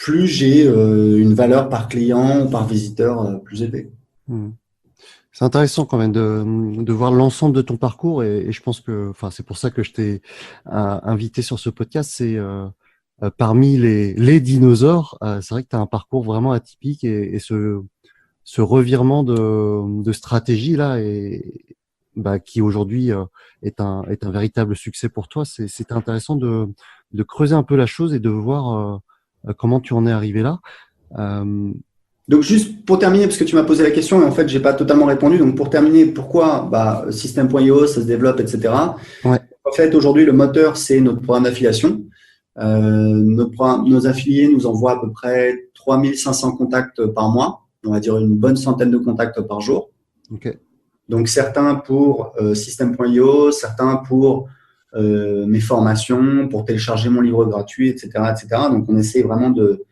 une valeur par client ou par visiteur plus élevée. C'est intéressant quand même de voir l'ensemble de ton parcours et je pense que, c'est pour ça que je t'ai invité sur ce podcast. C'est parmi les dinosaures, c'est vrai que tu as un parcours vraiment atypique et ce revirement de stratégie là qui aujourd'hui est un véritable succès pour toi. C'était intéressant de creuser un peu la chose et de voir comment tu en es arrivé là. Donc, juste pour terminer, parce que tu m'as posé la question et en fait, j'ai pas totalement répondu. Donc, pour terminer, pourquoi System.io, ça se développe, etc. Ouais. En fait, aujourd'hui, le moteur, c'est notre programme d'affiliation. Nos affiliés nous envoient à peu près 3500 contacts par mois. On va dire une bonne centaine de contacts par jour. Okay. Donc, certains pour System.io, certains pour mes formations, pour télécharger mon livre gratuit, etc., etc. Donc, on essaie vraiment de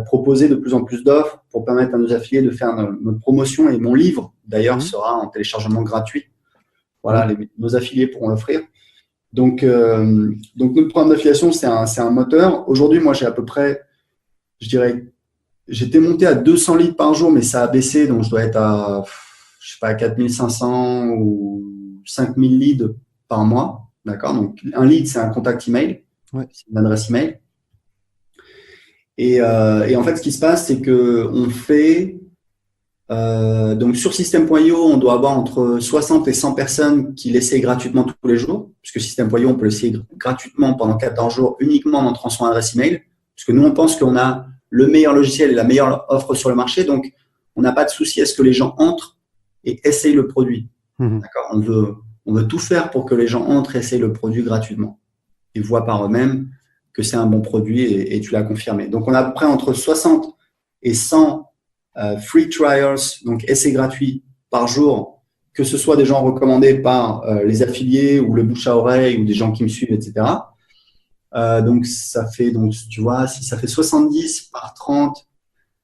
proposer de plus en plus d'offres pour permettre à nos affiliés de faire notre promotion. Et mon livre, d'ailleurs, sera en téléchargement gratuit. Voilà, nos affiliés pourront l'offrir. Donc, notre programme d'affiliation, c'est un moteur. Aujourd'hui, moi, j'ai à peu près, je dirais, j'étais monté à 200 leads par jour, mais ça a baissé. Donc, je dois être à, 4500 ou 5000 leads par mois. D'accord? Donc, un lead, c'est un contact email. C'est une adresse email. Et en fait, ce qui se passe, c'est que on fait donc sur System.io, on doit avoir entre 60 et 100 personnes qui l'essayent gratuitement tous les jours, puisque System.io, on peut l'essayer gratuitement pendant 14 jours uniquement en entrant son adresse email, parce que nous, on pense qu'on a le meilleur logiciel et la meilleure offre sur le marché, donc on n'a pas de souci à ce que les gens entrent et essayent le produit. D'accord ? On veut tout faire pour que les gens entrent et essayent le produit gratuitement et voient par eux-mêmes que c'est un bon produit et tu l'as confirmé. Donc, on a à peu près entre 60 et 100 free trials, donc essais gratuits par jour, que ce soit des gens recommandés par les affiliés ou le bouche à oreille ou des gens qui me suivent, etc. Donc, ça fait, tu vois, si ça fait 70 par 30,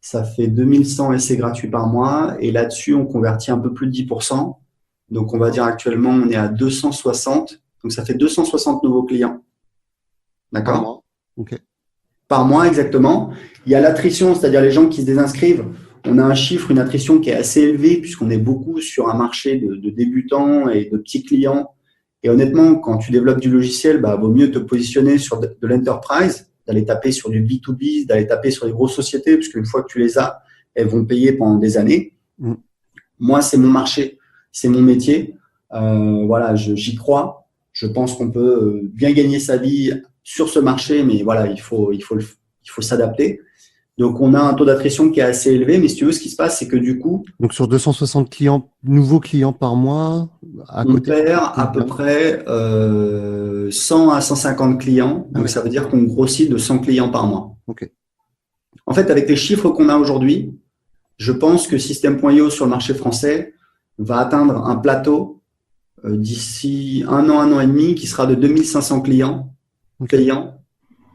ça fait 2100 essais gratuits par mois. Et là-dessus, on convertit un peu plus de 10%. Donc, on va dire actuellement, on est à 260. Donc, ça fait 260 nouveaux clients. D'accord? Par mois. Ok. Par mois, exactement. Il y a l'attrition, c'est-à-dire les gens qui se désinscrivent. On a un chiffre, une attrition qui est assez élevée puisqu'on est beaucoup sur un marché de débutants et de petits clients. Et honnêtement, quand tu développes du logiciel, vaut mieux te positionner sur de l'enterprise, d'aller taper sur du B2B, d'aller taper sur les grosses sociétés, puisqu'une fois que tu les as, elles vont payer pendant des années. Mm. Moi, c'est mon marché, c'est mon métier. Voilà, j'y crois. Je pense qu'on peut bien gagner sa vie sur ce marché, mais voilà, il faut s'adapter. Donc, on a un taux d'attrition qui est assez élevé, mais si tu veux, ce qui se passe, c'est que du coup, Donc sur 260 clients, nouveaux clients par mois, à on côté. perd à peu près 100 à 150 clients. Ah Donc, ouais. ça veut dire qu'on grossit de 100 clients par mois. Ok. En fait, avec les chiffres qu'on a aujourd'hui, je pense que System.io sur le marché français va atteindre un plateau d'ici un an et demi, qui sera de 2500 clients payants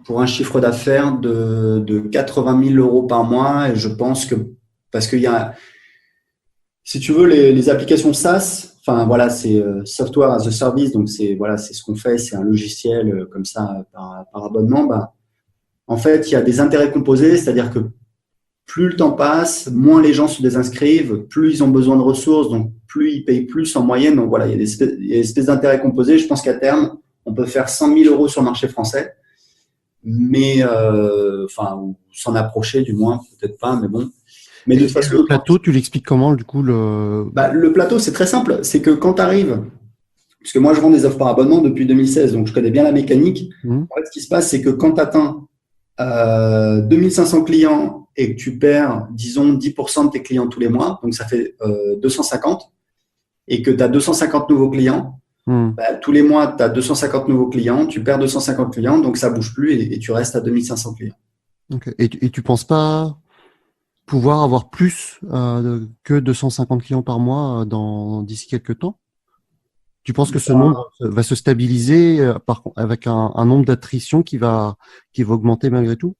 pour un chiffre d'affaires de 80 000 euros par mois. Et je pense que, parce qu'il y a, si tu veux, les applications SaaS, enfin voilà, c'est Software as a Service, donc c'est ce qu'on fait, c'est un logiciel comme ça par abonnement. En fait, il y a des intérêts composés, c'est-à-dire que plus le temps passe, moins les gens se désinscrivent, plus ils ont besoin de ressources, donc plus ils payent plus en moyenne. Donc voilà, il y a des espèces d'intérêts composés. Je pense qu'à terme, on peut faire 100 000 euros sur le marché français, mais s'en approcher du moins, peut-être pas, mais bon. Mais de toute façon, le plateau, tu l'expliques comment du coup le le plateau, c'est très simple. C'est que quand tu arrives, puisque moi je vends des offres par abonnement depuis 2016, donc je connais bien la mécanique. En fait, ce qui se passe, c'est que quand tu atteins 2500 clients et que tu perds, disons, 10% de tes clients tous les mois, donc ça fait 250, et que tu as 250 nouveaux clients, tous les mois, tu as 250 nouveaux clients, tu perds 250 clients, donc ça bouge plus et tu restes à 2500 clients. Okay. Et tu penses pas pouvoir avoir plus que 250 clients par mois d'ici quelques temps? Tu penses que ce nombre va se stabiliser avec un nombre d'attrition qui va augmenter malgré tout?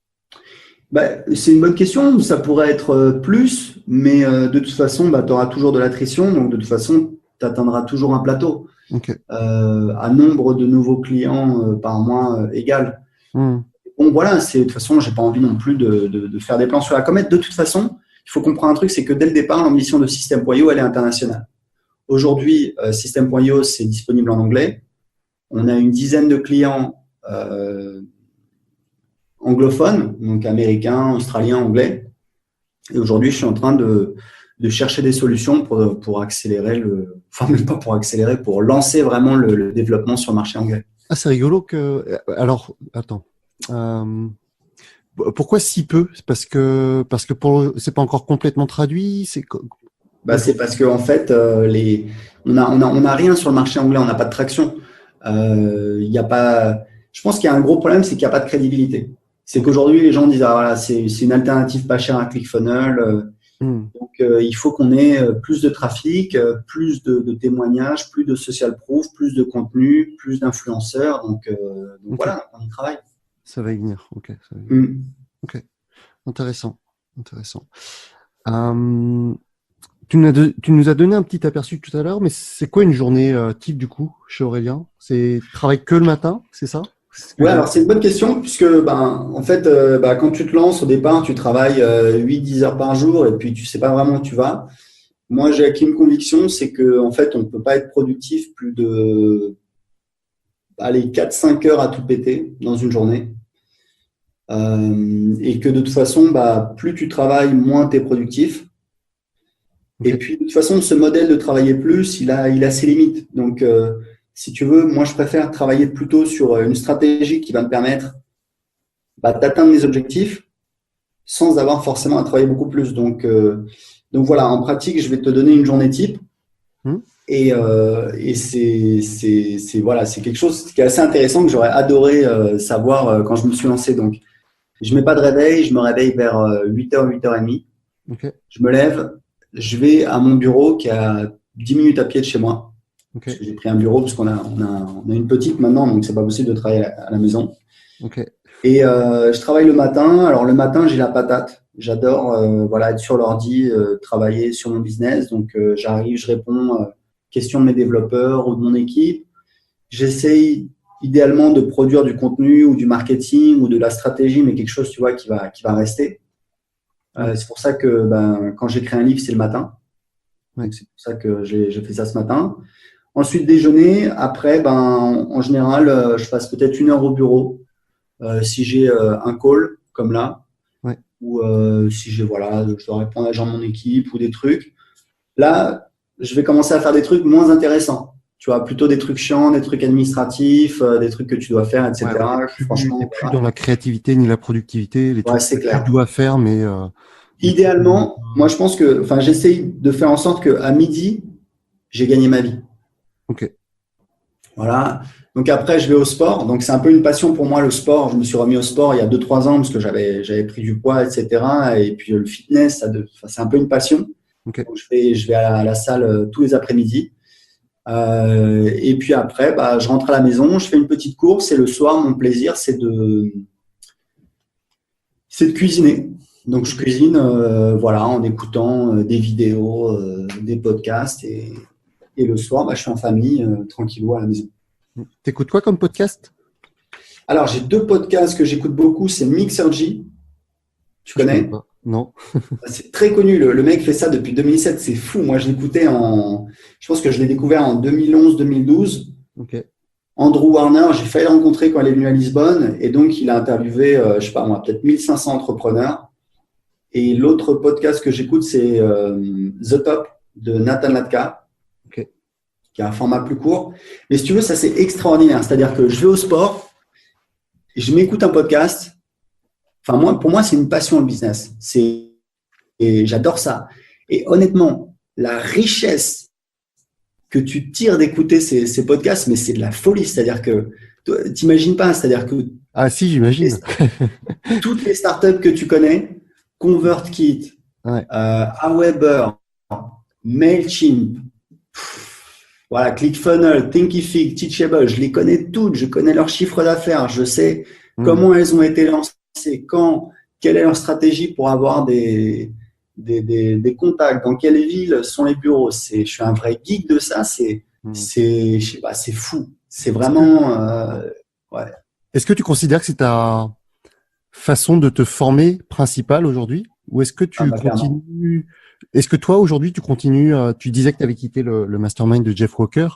C'est une bonne question. Ça pourrait être plus, mais de toute façon, tu auras toujours de l'attrition. Donc, de toute façon, tu atteindras toujours un plateau. Okay. À nombre de nouveaux clients par mois égal. Bon, voilà, de toute façon, j'ai pas envie non plus de faire des plans sur la comète. De toute façon, il faut comprendre un truc, c'est que dès le départ, l'ambition de System.io, elle est internationale. Aujourd'hui, System.io, c'est disponible en anglais. On a une dizaine de clients anglophones, donc américains, australiens, anglais. Et aujourd'hui, je suis en train de chercher des solutions pour accélérer même pas pour accélérer, pour lancer vraiment le développement sur le marché anglais. Ah, c'est rigolo que. Alors, attends. Pourquoi si peu? Parce que c'est pas encore complètement traduit. C'est parce que en fait, on a rien sur le marché anglais. On n'a pas de traction. Il y a pas. Je pense qu'il y a un gros problème, c'est qu'il n'y a pas de crédibilité. C'est qu'aujourd'hui, les gens disent voilà, c'est une alternative pas chère à ClickFunnels. Donc, il faut qu'on ait plus de trafic, plus de témoignages, plus de social proof, plus de contenu, plus d'influenceurs. Donc voilà, on y travaille. Ça va y venir. Ok. Ok. Intéressant. Tu nous as donné un petit aperçu tout à l'heure, mais c'est quoi une journée type du coup chez Aurélien? C'est travailler que le matin, c'est ça? Ouais, alors c'est une bonne question puisque en fait quand tu te lances au départ, tu travailles 8-10 heures par jour et puis tu sais pas vraiment où tu vas. Moi, j'ai acquis une conviction, c'est que en fait, on ne peut pas être productif plus de 4-5 heures à tout péter dans une journée. Et que de toute façon, plus tu travailles, moins tu es productif. Okay. Et puis de toute façon, ce modèle de travailler plus, il a ses limites. Donc si tu veux, moi, je préfère travailler plutôt sur une stratégie qui va me permettre d'atteindre mes objectifs sans avoir forcément à travailler beaucoup plus. Donc voilà, en pratique, je vais te donner une journée type. Et c'est quelque chose qui est assez intéressant que j'aurais adoré savoir quand je me suis lancé. Donc, je mets pas de réveil, je me réveille vers 8h, 8h30. Okay. Je me lève, je vais à mon bureau qui est à 10 minutes à pied de chez moi. Okay. Parce que j'ai pris un bureau parce qu'on a une petite maintenant, donc c'est pas possible de travailler à la maison. Okay. Et je travaille le matin. Alors le matin, j'ai la patate. J'adore être sur l'ordi, travailler sur mon business. Donc j'arrive, je réponds questions de mes développeurs ou de mon équipe. J'essaye idéalement de produire du contenu ou du marketing ou de la stratégie, mais quelque chose, tu vois, qui va rester. C'est pour ça que quand j'écris un livre, c'est le matin. Ouais. Donc, c'est pour ça que j'ai fait ça ce matin. Ensuite, déjeuner. Après, en général, je passe peut-être 1 heure au bureau si j'ai un call comme là, Ouais. ou si je dois répondre à des gens de mon équipe ou des trucs. Là, je vais commencer à faire des trucs moins intéressants. Tu vois, plutôt des trucs chiants, des trucs administratifs, des trucs que tu dois faire, etc. Franchement, t'es plus dans la créativité ni la productivité, les trucs c'est que clair. tu dois faire, mais Idéalement, moi, je pense que, j'essaye de faire en sorte qu'à midi, j'ai gagné ma vie. Ok. Voilà. Donc après, je vais au sport. Donc c'est un peu une passion pour moi, le sport. Je me suis remis au sport il y a 2-3 ans parce que j'avais pris du poids, etc. Et puis le fitness, c'est un peu une passion. Ok. Donc je vais à la salle tous les après-midi. Et puis après, je rentre à la maison, je fais une petite course et le soir, mon plaisir, c'est de cuisiner. Donc je cuisine, en écoutant des vidéos, des podcasts et le soir, je suis en famille, tranquillou à la maison. T'écoutes quoi comme podcast? Alors, j'ai 2 podcasts que j'écoute beaucoup. C'est Mixergy. Tu connais? Pas. Non. C'est très connu. Le mec fait ça depuis 2007. C'est fou. Moi, je l'écoutais je pense que je l'ai découvert en 2011-2012. Ok. Andrew Warner, j'ai failli le rencontrer quand il est venu à Lisbonne. Et donc, il a interviewé, je sais pas moi, peut-être 1500 entrepreneurs. Et l'autre podcast que j'écoute, c'est The Top de Nathan Latka. Qui a un format plus court. Mais si tu veux, ça c'est extraordinaire. C'est-à-dire que je vais au sport, et je m'écoute un podcast. Pour moi, c'est une passion le business. Et j'adore ça. Et honnêtement, la richesse que tu tires d'écouter ces podcasts, mais c'est de la folie. C'est-à-dire que t'imagines pas. C'est-à-dire que si, j'imagine. toutes les startups que tu connais, ConvertKit, Aweber, Mailchimp. Voilà, ClickFunnels, Thinkific, Teachable, je les connais toutes, je connais leurs chiffres d'affaires, je sais comment elles ont été lancées, quelle est leur stratégie pour avoir des contacts, dans quelle ville sont les bureaux. Je suis un vrai geek de ça, je sais pas, c'est fou. C'est vraiment, Est-ce que tu considères que c'est ta façon de te former principale aujourd'hui? Ou est-ce que tu continues? Est-ce que toi, aujourd'hui, tu continues, tu disais que tu avais quitté le mastermind de Jeff Walker.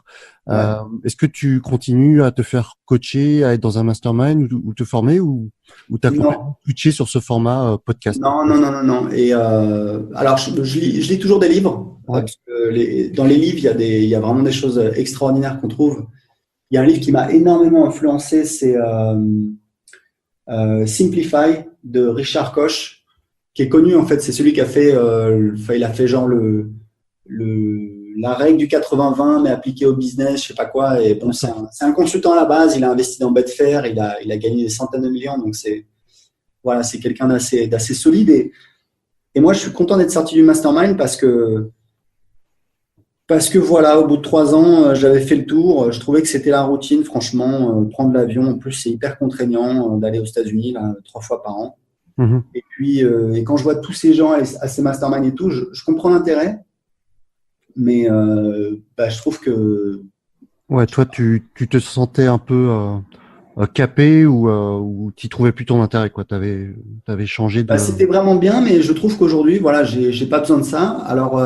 Est-ce que tu continues à te faire coacher, à être dans un mastermind ou te former ou tu as complètement switché sur ce format podcast? Non. Et alors, je lis toujours des livres. Parce que dans les livres, il y a vraiment des choses extraordinaires qu'on trouve. Il y a un livre qui m'a énormément influencé, c'est Simplify de Richard Koch, qui est connu en fait, c'est celui qui a fait, il a fait genre la règle du 80-20 mais appliquée au business, je sais pas quoi. Et bon, c'est un consultant à la base, il a investi dans Betfair, il a gagné des centaines de millions, donc c'est quelqu'un d'assez solide. Et moi, je suis content d'être sorti du mastermind parce que voilà, au bout de 3 ans, j'avais fait le tour. Je trouvais que c'était la routine, franchement, prendre l'avion. En plus, c'est hyper contraignant d'aller aux États-Unis 3 fois par an. Et puis, quand je vois tous ces gens à ces masterminds et tout, je comprends l'intérêt, mais je trouve que… Ouais, toi, tu te sentais un peu capé ou tu trouvais plus ton intérêt, quoi. T'avais changé de… C'était vraiment bien, mais je trouve qu'aujourd'hui, voilà, j'ai pas besoin de ça. Alors,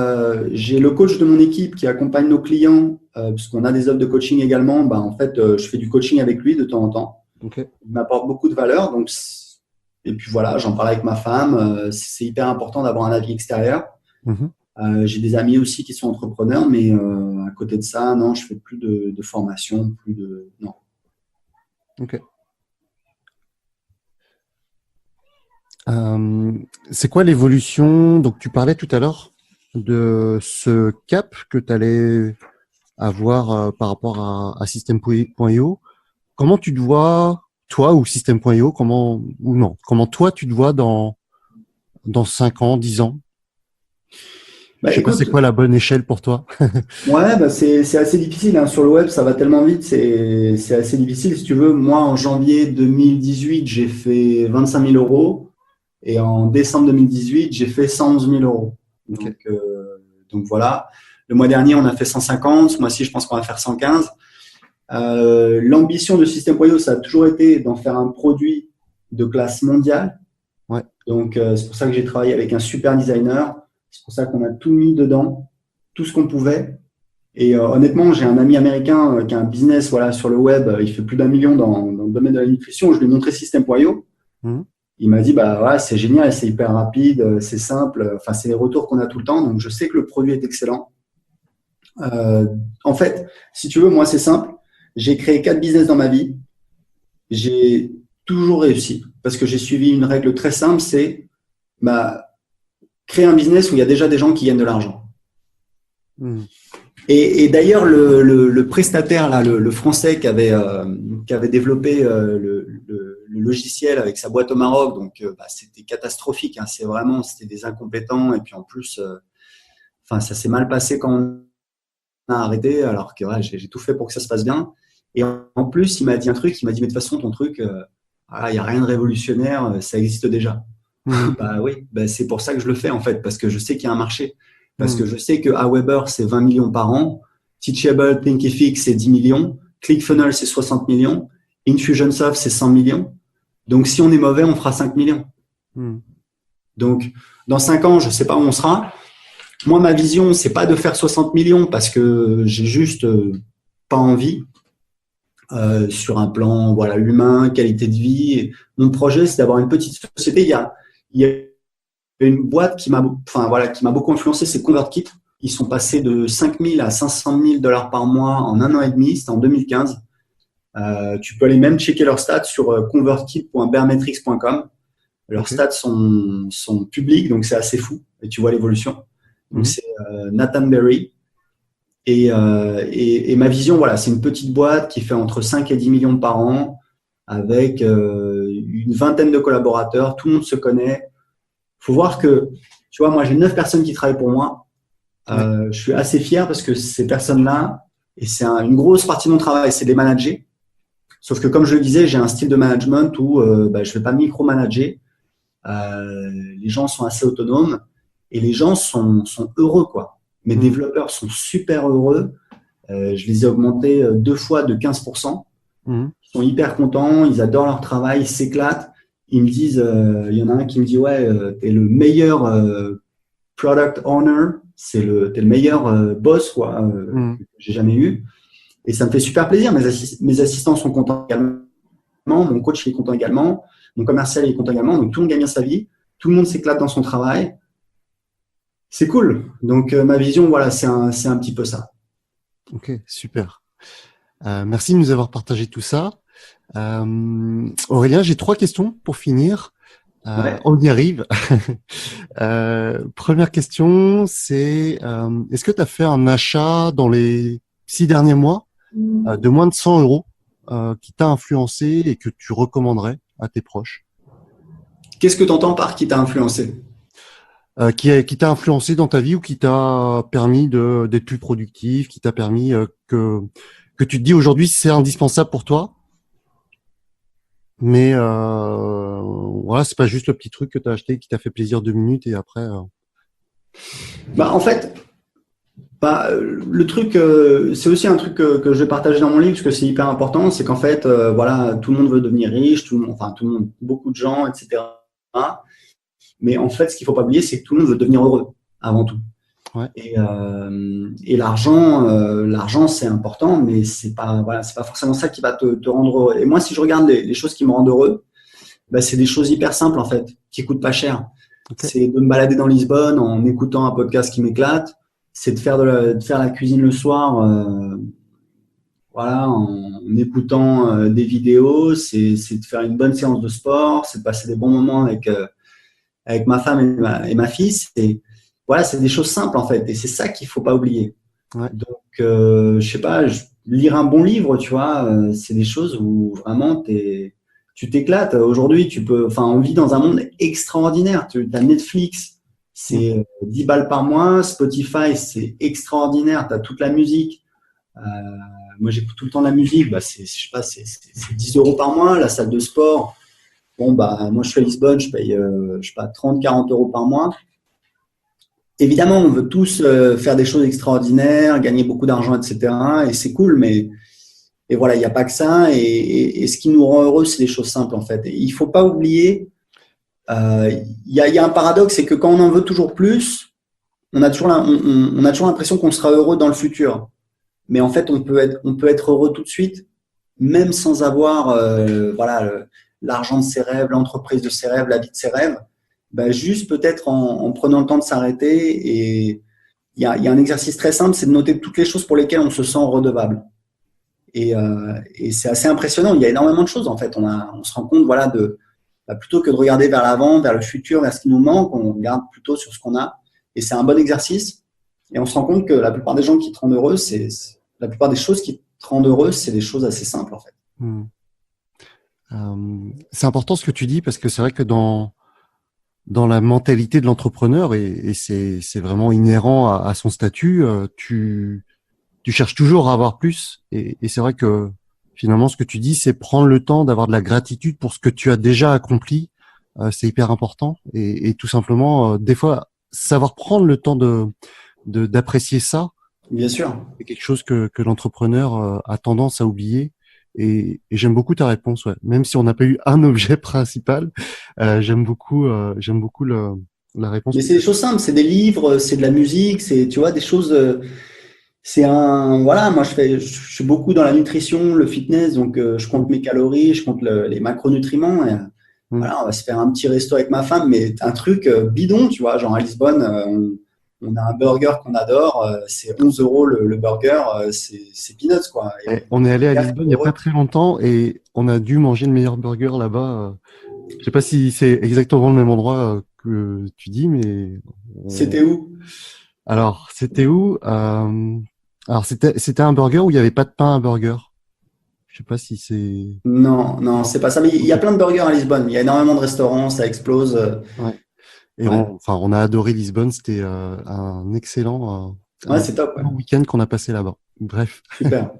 j'ai le coach de mon équipe qui accompagne nos clients, puisqu'on a des offres de coaching également. En fait, je fais du coaching avec lui de temps en temps. Okay. Il m'apporte beaucoup de valeur, donc… Et puis voilà, j'en parle avec ma femme. C'est hyper important d'avoir un avis extérieur. J'ai des amis aussi qui sont entrepreneurs, mais à côté de ça, non, je fais plus de formation, non. Ok. C'est quoi l'évolution? Donc, tu parlais tout à l'heure de ce cap que tu allais avoir par rapport à System.io. Comment tu te vois, toi ou System.io, comment toi tu te vois dans 5 ans, 10 ans? Je sais pas, c'est quoi la bonne échelle pour toi? Ouais, c'est assez difficile, hein. Sur le web, ça va tellement vite, c'est assez difficile. Si tu veux, moi, en janvier 2018, j'ai fait 25 000 euros et en décembre 2018, j'ai fait 111 000 euros. Okay. Donc voilà. Le mois dernier, on a fait 150. Ce mois-ci, je pense qu'on va faire 115. L'ambition de System.io, ça a toujours été d'en faire un produit de classe mondiale. Ouais. Donc, c'est pour ça que j'ai travaillé avec un super designer. C'est pour ça qu'on a tout mis dedans, tout ce qu'on pouvait. Et honnêtement, j'ai un ami américain qui a un business sur le web. Il fait plus d'1 million dans le domaine de la nutrition. Je lui ai montré System.io. Il m'a dit, ouais, c'est génial, c'est hyper rapide, c'est simple. Enfin, c'est les retours qu'on a tout le temps. Donc, je sais que le produit est excellent. En fait, si tu veux, moi, c'est simple. J'ai créé 4 business dans ma vie. J'ai toujours réussi parce que j'ai suivi une règle très simple, c'est créer un business où il y a déjà des gens qui gagnent de l'argent. Et d'ailleurs, le prestataire, là, le français qui avait développé le logiciel avec sa boîte au Maroc, donc c'était catastrophique. Hein, c'était des incompétents. Et puis en plus, ça s'est mal passé quand on a arrêté, alors que j'ai tout fait pour que ça se passe bien. Et en plus, il m'a dit un truc. Il m'a dit, mais de toute façon, ton truc, il n'y a rien de révolutionnaire, ça existe déjà. Oui, c'est pour ça que je le fais en fait, parce que je sais qu'il y a un marché. Parce que je sais que Aweber, c'est 20 millions par an. Teachable, Thinkific, c'est 10 millions. ClickFunnels, c'est 60 millions. Infusionsoft, c'est 100 millions. Donc, si on est mauvais, on fera 5 millions. Donc, dans 5 ans, je ne sais pas où on sera. Moi, ma vision, c'est pas de faire 60 millions parce que j'ai juste pas envie. Sur un plan humain, qualité de vie. Et mon projet, c'est d'avoir une petite société. Il y a une boîte qui m'a beaucoup influencé, c'est ConvertKit. Ils sont passés de 5 000 à 500 000 $ par mois en 1 an et demi. C'était en 2015. Tu peux aller même checker leurs stats sur convertkit.baremetrics.com. Leurs stats sont publics, donc c'est assez fou. Et tu vois l'évolution. Donc, c'est Nathan Berry. Et ma vision, c'est une petite boîte qui fait entre 5 et 10 millions par an avec une vingtaine de collaborateurs. Tout le monde se connaît. Faut voir que, tu vois, moi, j'ai 9 personnes qui travaillent pour moi. Je suis assez fier parce que ces personnes-là, et c'est une grosse partie de mon travail, c'est de les manager. Sauf que, comme je le disais, j'ai un style de management où je vais pas micromanager. Les gens sont assez autonomes et les gens sont heureux, quoi. Mes développeurs sont super heureux. Je les ai augmentés 2 fois de 15%. Ils sont hyper contents, ils adorent leur travail, ils s'éclatent. Ils me disent, il y en a un qui me dit, ouais, t'es le meilleur product owner, t'es le meilleur boss quoi, que j'ai jamais eu. Et ça me fait super plaisir. Mes assistants sont contents également, mon coach est content également, mon commercial est content également. Donc tout le monde gagne bien sa vie, tout le monde s'éclate dans son travail. C'est cool. Donc ma vision, c'est un petit peu ça. Ok, super. Merci de nous avoir partagé tout ça. Aurélien, j'ai 3 questions pour finir. On y arrive. Première question, c'est est-ce que tu as fait un achat dans les 6 derniers mois de moins de 100 € qui t'a influencé et que tu recommanderais à tes proches? Qu'est-ce que tu entends par qui t'a influencé? Qui t'a influencé dans ta vie ou qui t'a permis d'être plus productif, qui t'a permis que tu te dis aujourd'hui c'est indispensable pour toi, mais c'est pas juste le petit truc que tu as acheté qui t'a fait plaisir 2 minutes et après. En fait, le truc, c'est aussi un truc que je vais partager dans mon livre parce que c'est hyper important, c'est qu'en fait, tout le monde veut devenir riche, tout le monde, beaucoup de gens, etc. Mais en fait, ce qu'il faut pas oublier, c'est que tout le monde veut devenir heureux avant tout. Ouais. Et l'argent, c'est important, mais c'est pas forcément ça qui va te rendre heureux. Et moi, si je regarde les choses qui me rendent heureux, c'est des choses hyper simples en fait, qui coûtent pas cher. Okay. C'est de me balader dans Lisbonne en écoutant un podcast qui m'éclate. C'est de faire la cuisine le soir, en écoutant des vidéos. C'est de faire une bonne séance de sport. C'est de passer des bons moments avec ma femme et ma fille. C'est des choses simples en fait, et c'est ça qu'il faut pas oublier. Ouais. Donc, je sais pas, lire un bon livre, tu vois, c'est des choses où vraiment tu t'éclates. Aujourd'hui, on vit dans un monde extraordinaire. Tu as Netflix, c'est 10 balles par mois. Spotify, c'est extraordinaire. Tu as toute la musique. Moi, j'écoute tout le temps la musique. C'est 10 € par mois. La salle de sport, moi, je suis à Lisbonne, je paye, 30, 40 € par mois. Évidemment, on veut tous faire des choses extraordinaires, gagner beaucoup d'argent, etc. Et c'est cool, mais et voilà, il n'y a pas que ça. Et ce qui nous rend heureux, c'est les choses simples en fait. Et il faut pas oublier, il y a un paradoxe, c'est que quand on en veut toujours plus, on a toujours l'impression qu'on sera heureux dans le futur. Mais en fait, on peut être heureux tout de suite, même sans avoir l'argent de ses rêves, l'entreprise de ses rêves, la vie de ses rêves. Ben, juste peut-être en prenant le temps de s'arrêter. Et il y a un exercice très simple, c'est de noter toutes les choses pour lesquelles on se sent redevable. Et c'est assez impressionnant. Il y a énormément de choses en fait. On se rend compte, plutôt que de regarder vers l'avant, vers le futur, vers ce qui nous manque, on regarde plutôt sur ce qu'on a. Et c'est un bon exercice. Et on se rend compte que la plupart des gens qui te rendent heureux, la plupart des choses qui te rendent heureux, c'est des choses assez simples en fait. C'est important ce que tu dis parce que c'est vrai que dans la mentalité de l'entrepreneur et c'est vraiment inhérent à son statut, tu cherches toujours à avoir plus et c'est vrai que finalement ce que tu dis c'est prendre le temps d'avoir de la gratitude pour ce que tu as déjà accompli, c'est hyper important et tout simplement des fois savoir prendre le temps d'apprécier ça. Bien sûr. C'est quelque chose que l'entrepreneur a tendance à oublier. Et j'aime beaucoup ta réponse, ouais. Même si on n'a pas eu un objet principal, j'aime beaucoup la réponse. Mais c'est des choses simples, c'est des livres, c'est de la musique, c'est, tu vois, des choses. Moi je suis beaucoup dans la nutrition, le fitness, donc je compte mes calories, je compte les macronutriments. Et, voilà, on va se faire un petit resto avec ma femme, mais un truc bidon, tu vois, genre à Lisbonne, on a un burger qu'on adore, c'est 11 € le burger, c'est peanuts quoi. Et on est allé à Lisbonne il n'y a pas très longtemps et on a dû manger le meilleur burger là-bas. Je sais pas si c'est exactement le même endroit que tu dis, mais c'était où? Alors c'était où Alors c'était un burger où il n'y avait pas de pain à burger. Je sais pas si c'est. Non, c'est pas ça. Mais il y a plein de burgers à Lisbonne. Il y a énormément de restaurants, ça explose. Ouais. Et ouais. on a adoré Lisbonne. C'était un excellent C'est top. Ouais. week-end qu'on a passé là-bas. Bref. Super.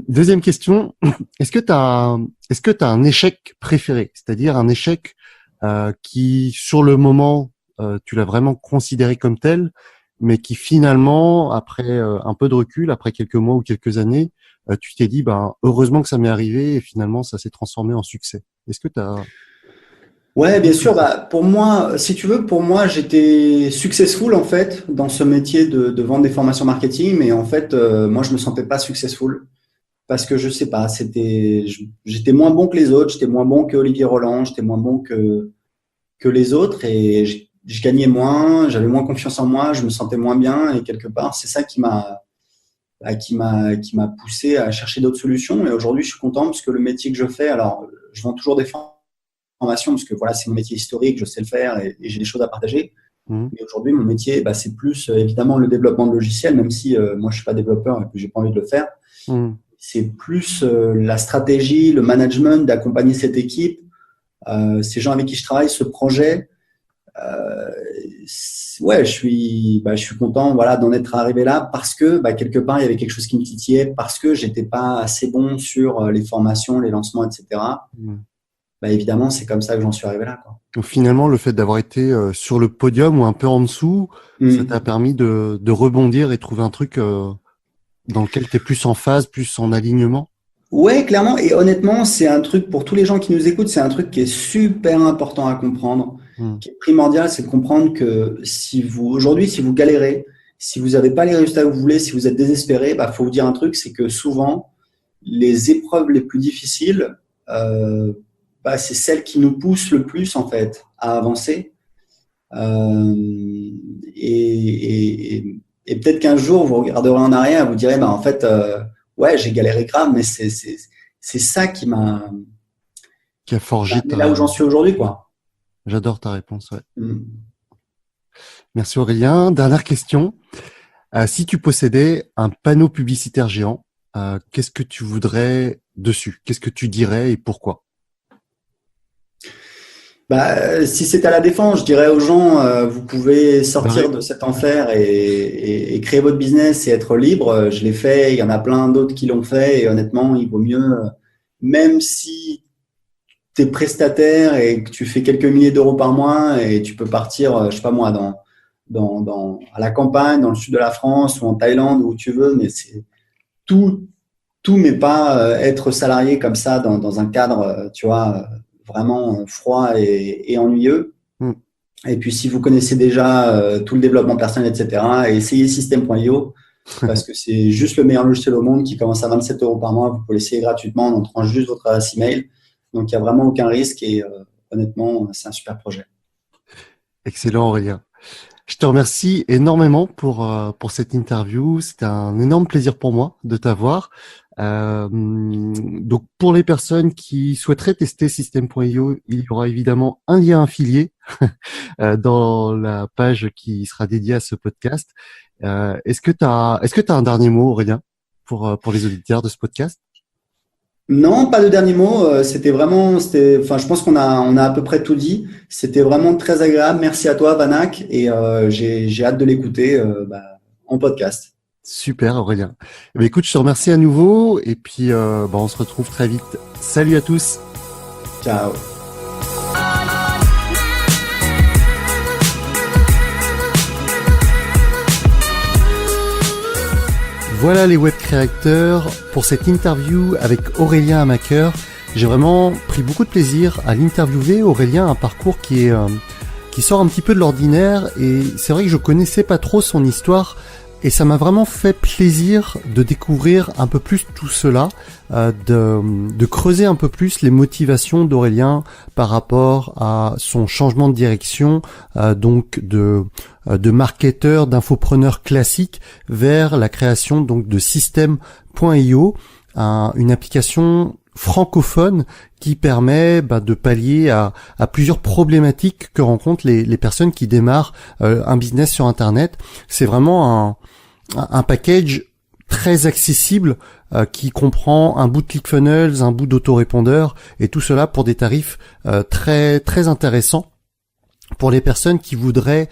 Deuxième question. Est-ce que t'as un échec préféré? C'est-à-dire un échec qui, sur le moment, tu l'as vraiment considéré comme tel, mais qui finalement, après un peu de recul, après quelques mois ou quelques années, tu t'es dit, heureusement que ça m'est arrivé et finalement, ça s'est transformé en succès. Est-ce que t'as... Ouais, bien sûr. Pour moi, si tu veux, j'étais successful en fait dans ce métier de vendre des formations marketing, mais en fait, moi, je me sentais pas successful parce que je sais pas, j'étais moins bon que les autres, j'étais moins bon que Olivier Roland, j'étais moins bon que les autres et je gagnais moins, j'avais moins confiance en moi, je me sentais moins bien et quelque part, c'est ça qui m'a poussé à chercher d'autres solutions. Et aujourd'hui, je suis content parce que le métier que je fais, alors, je vends toujours des formations parce que voilà, c'est mon métier historique, je sais le faire et j'ai des choses à partager. Mais aujourd'hui, mon métier, c'est plus évidemment le développement de logiciels, même si moi, je suis pas développeur et que j'ai pas envie de le faire. C'est plus la stratégie, le management, d'accompagner cette équipe, ces gens avec qui je travaille, ce projet. Je suis content d'en être arrivé là parce que quelque part il y avait quelque chose qui me titillait, parce que j'étais pas assez bon sur les formations, les lancements, etc. Évidemment, c'est comme ça que j'en suis arrivé là, quoi. Donc finalement, le fait d'avoir été sur le podium ou un peu en dessous, ça t'a permis de rebondir et trouver un truc dans lequel tu es plus en phase, plus en alignement. Ouais, clairement. Et honnêtement, c'est un truc pour tous les gens qui nous écoutent, c'est un truc qui est super important à comprendre, qui est primordial, c'est de comprendre que aujourd'hui, si vous galérez, si vous n'avez pas les résultats que vous voulez, si vous êtes désespéré, faut vous dire un truc, c'est que souvent, les épreuves les plus difficiles, c'est celles qui nous poussent le plus, en fait, à avancer. Et peut-être qu'un jour, vous regarderez en arrière et vous direz, en fait, ouais, j'ai galéré grave, mais c'est ça qui a forgé là où j'en suis aujourd'hui, quoi. J'adore ta réponse, ouais. Merci Aurélien. Dernière question. Si tu possédais un panneau publicitaire géant, qu'est-ce que tu voudrais dessus? Qu'est-ce que tu dirais et pourquoi? Si c'est à la Défense, je dirais aux gens, vous pouvez sortir de cet enfer et créer votre business et être libre. Je l'ai fait, il y en a plein d'autres qui l'ont fait et honnêtement, il vaut mieux, même si tu es prestataire et que tu fais quelques milliers d'euros par mois et tu peux partir, je sais pas moi, à la campagne, dans le sud de la France ou en Thaïlande, où tu veux, mais c'est tout tout, mais pas être salarié comme ça dans un cadre, tu vois, vraiment froid et ennuyeux. Et puis, si vous connaissez déjà tout le développement personnel, etc., essayez System.io parce que c'est juste le meilleur logiciel au monde qui commence à 27 € par mois. Vous pouvez l'essayer gratuitement en entrant juste votre adresse email. Donc, il n'y a vraiment aucun risque et honnêtement, c'est un super projet. Excellent, Aurélien. Je te remercie énormément pour cette interview. C'était un énorme plaisir pour moi de t'avoir. Donc pour les personnes qui souhaiteraient tester System.io, il y aura évidemment un lien affilié dans la page qui sera dédiée à ce podcast. Est-ce que t'as un dernier mot, Aurélien, pour les auditeurs de ce podcast? Non, pas de dernier mot. Je pense qu'on a à peu près tout dit. C'était vraiment très agréable. Merci à toi, Vanak, et j'ai hâte de l'écouter en podcast. Super, Aurélien. Écoute, je te remercie à nouveau et puis on se retrouve très vite. Salut à tous. Ciao. Voilà les web créateurs pour cette interview avec Aurélien Hamaker. J'ai vraiment pris beaucoup de plaisir à l'interviewer. Aurélien a un parcours qui sort un petit peu de l'ordinaire et c'est vrai que je connaissais pas trop son histoire. Et ça m'a vraiment fait plaisir de découvrir un peu plus tout cela, de creuser un peu plus les motivations d'Aurélien par rapport à son changement de direction, donc de marketeur, d'infopreneur classique vers la création donc de System.io, une application francophone qui permet de pallier à plusieurs problématiques que rencontrent les personnes qui démarrent un business sur Internet. C'est vraiment un package très accessible qui comprend un bout de ClickFunnels, un bout d'autorépondeur et tout cela pour des tarifs très très intéressants. Pour les personnes qui voudraient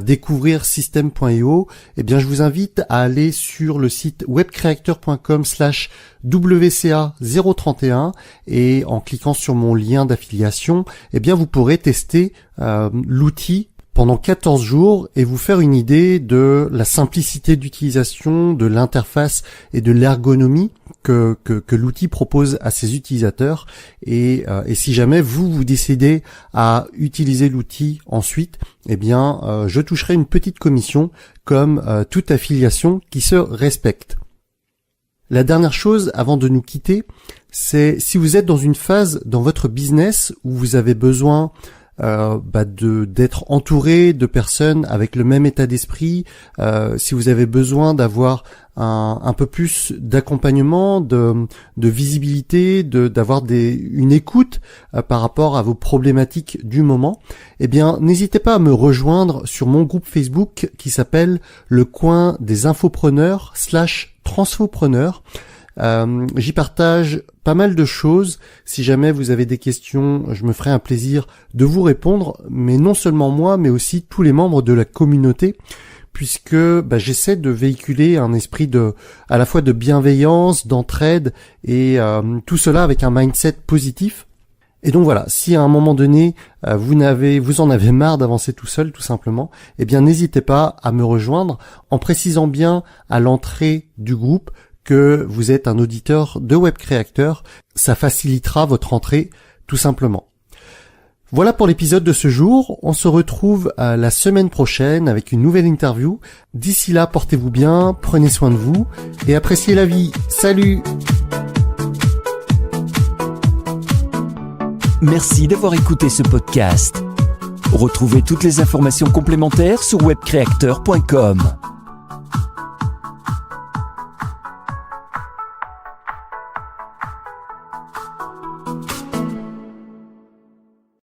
découvrir System.io, je vous invite à aller sur le site webcreator.com/WCA031 et en cliquant sur mon lien d'affiliation, vous pourrez tester l'outil pendant 14 jours et vous faire une idée de la simplicité d'utilisation, de l'interface et de l'ergonomie que l'outil propose à ses utilisateurs. Et si jamais vous décidez à utiliser l'outil ensuite, je toucherai une petite commission comme toute affiliation qui se respecte. La dernière chose avant de nous quitter, c'est si vous êtes dans une phase dans votre business où vous avez besoin d'être entouré de personnes avec le même état d'esprit, si vous avez besoin d'avoir un peu plus d'accompagnement, de visibilité, d'avoir une écoute par rapport à vos problématiques du moment, n'hésitez pas à me rejoindre sur mon groupe Facebook qui s'appelle le coin des infopreneurs /transfopreneurs. J'y partage pas mal de choses. Si jamais vous avez des questions, je me ferai un plaisir de vous répondre, mais non seulement moi, mais aussi tous les membres de la communauté, puisque j'essaie de véhiculer un esprit à la fois de bienveillance, d'entraide et tout cela avec un mindset positif. Et donc voilà, si à un moment donné vous en avez marre d'avancer tout seul, tout simplement, n'hésitez pas à me rejoindre en précisant bien à l'entrée du groupe que vous êtes un auditeur de Web Créateur. Ça facilitera votre entrée tout simplement. Voilà pour l'épisode de ce jour. On se retrouve la semaine prochaine avec une nouvelle interview. D'ici là, portez-vous bien, prenez soin de vous et appréciez la vie. Salut! Merci d'avoir écouté ce podcast. Retrouvez toutes les informations complémentaires sur webcreator.com.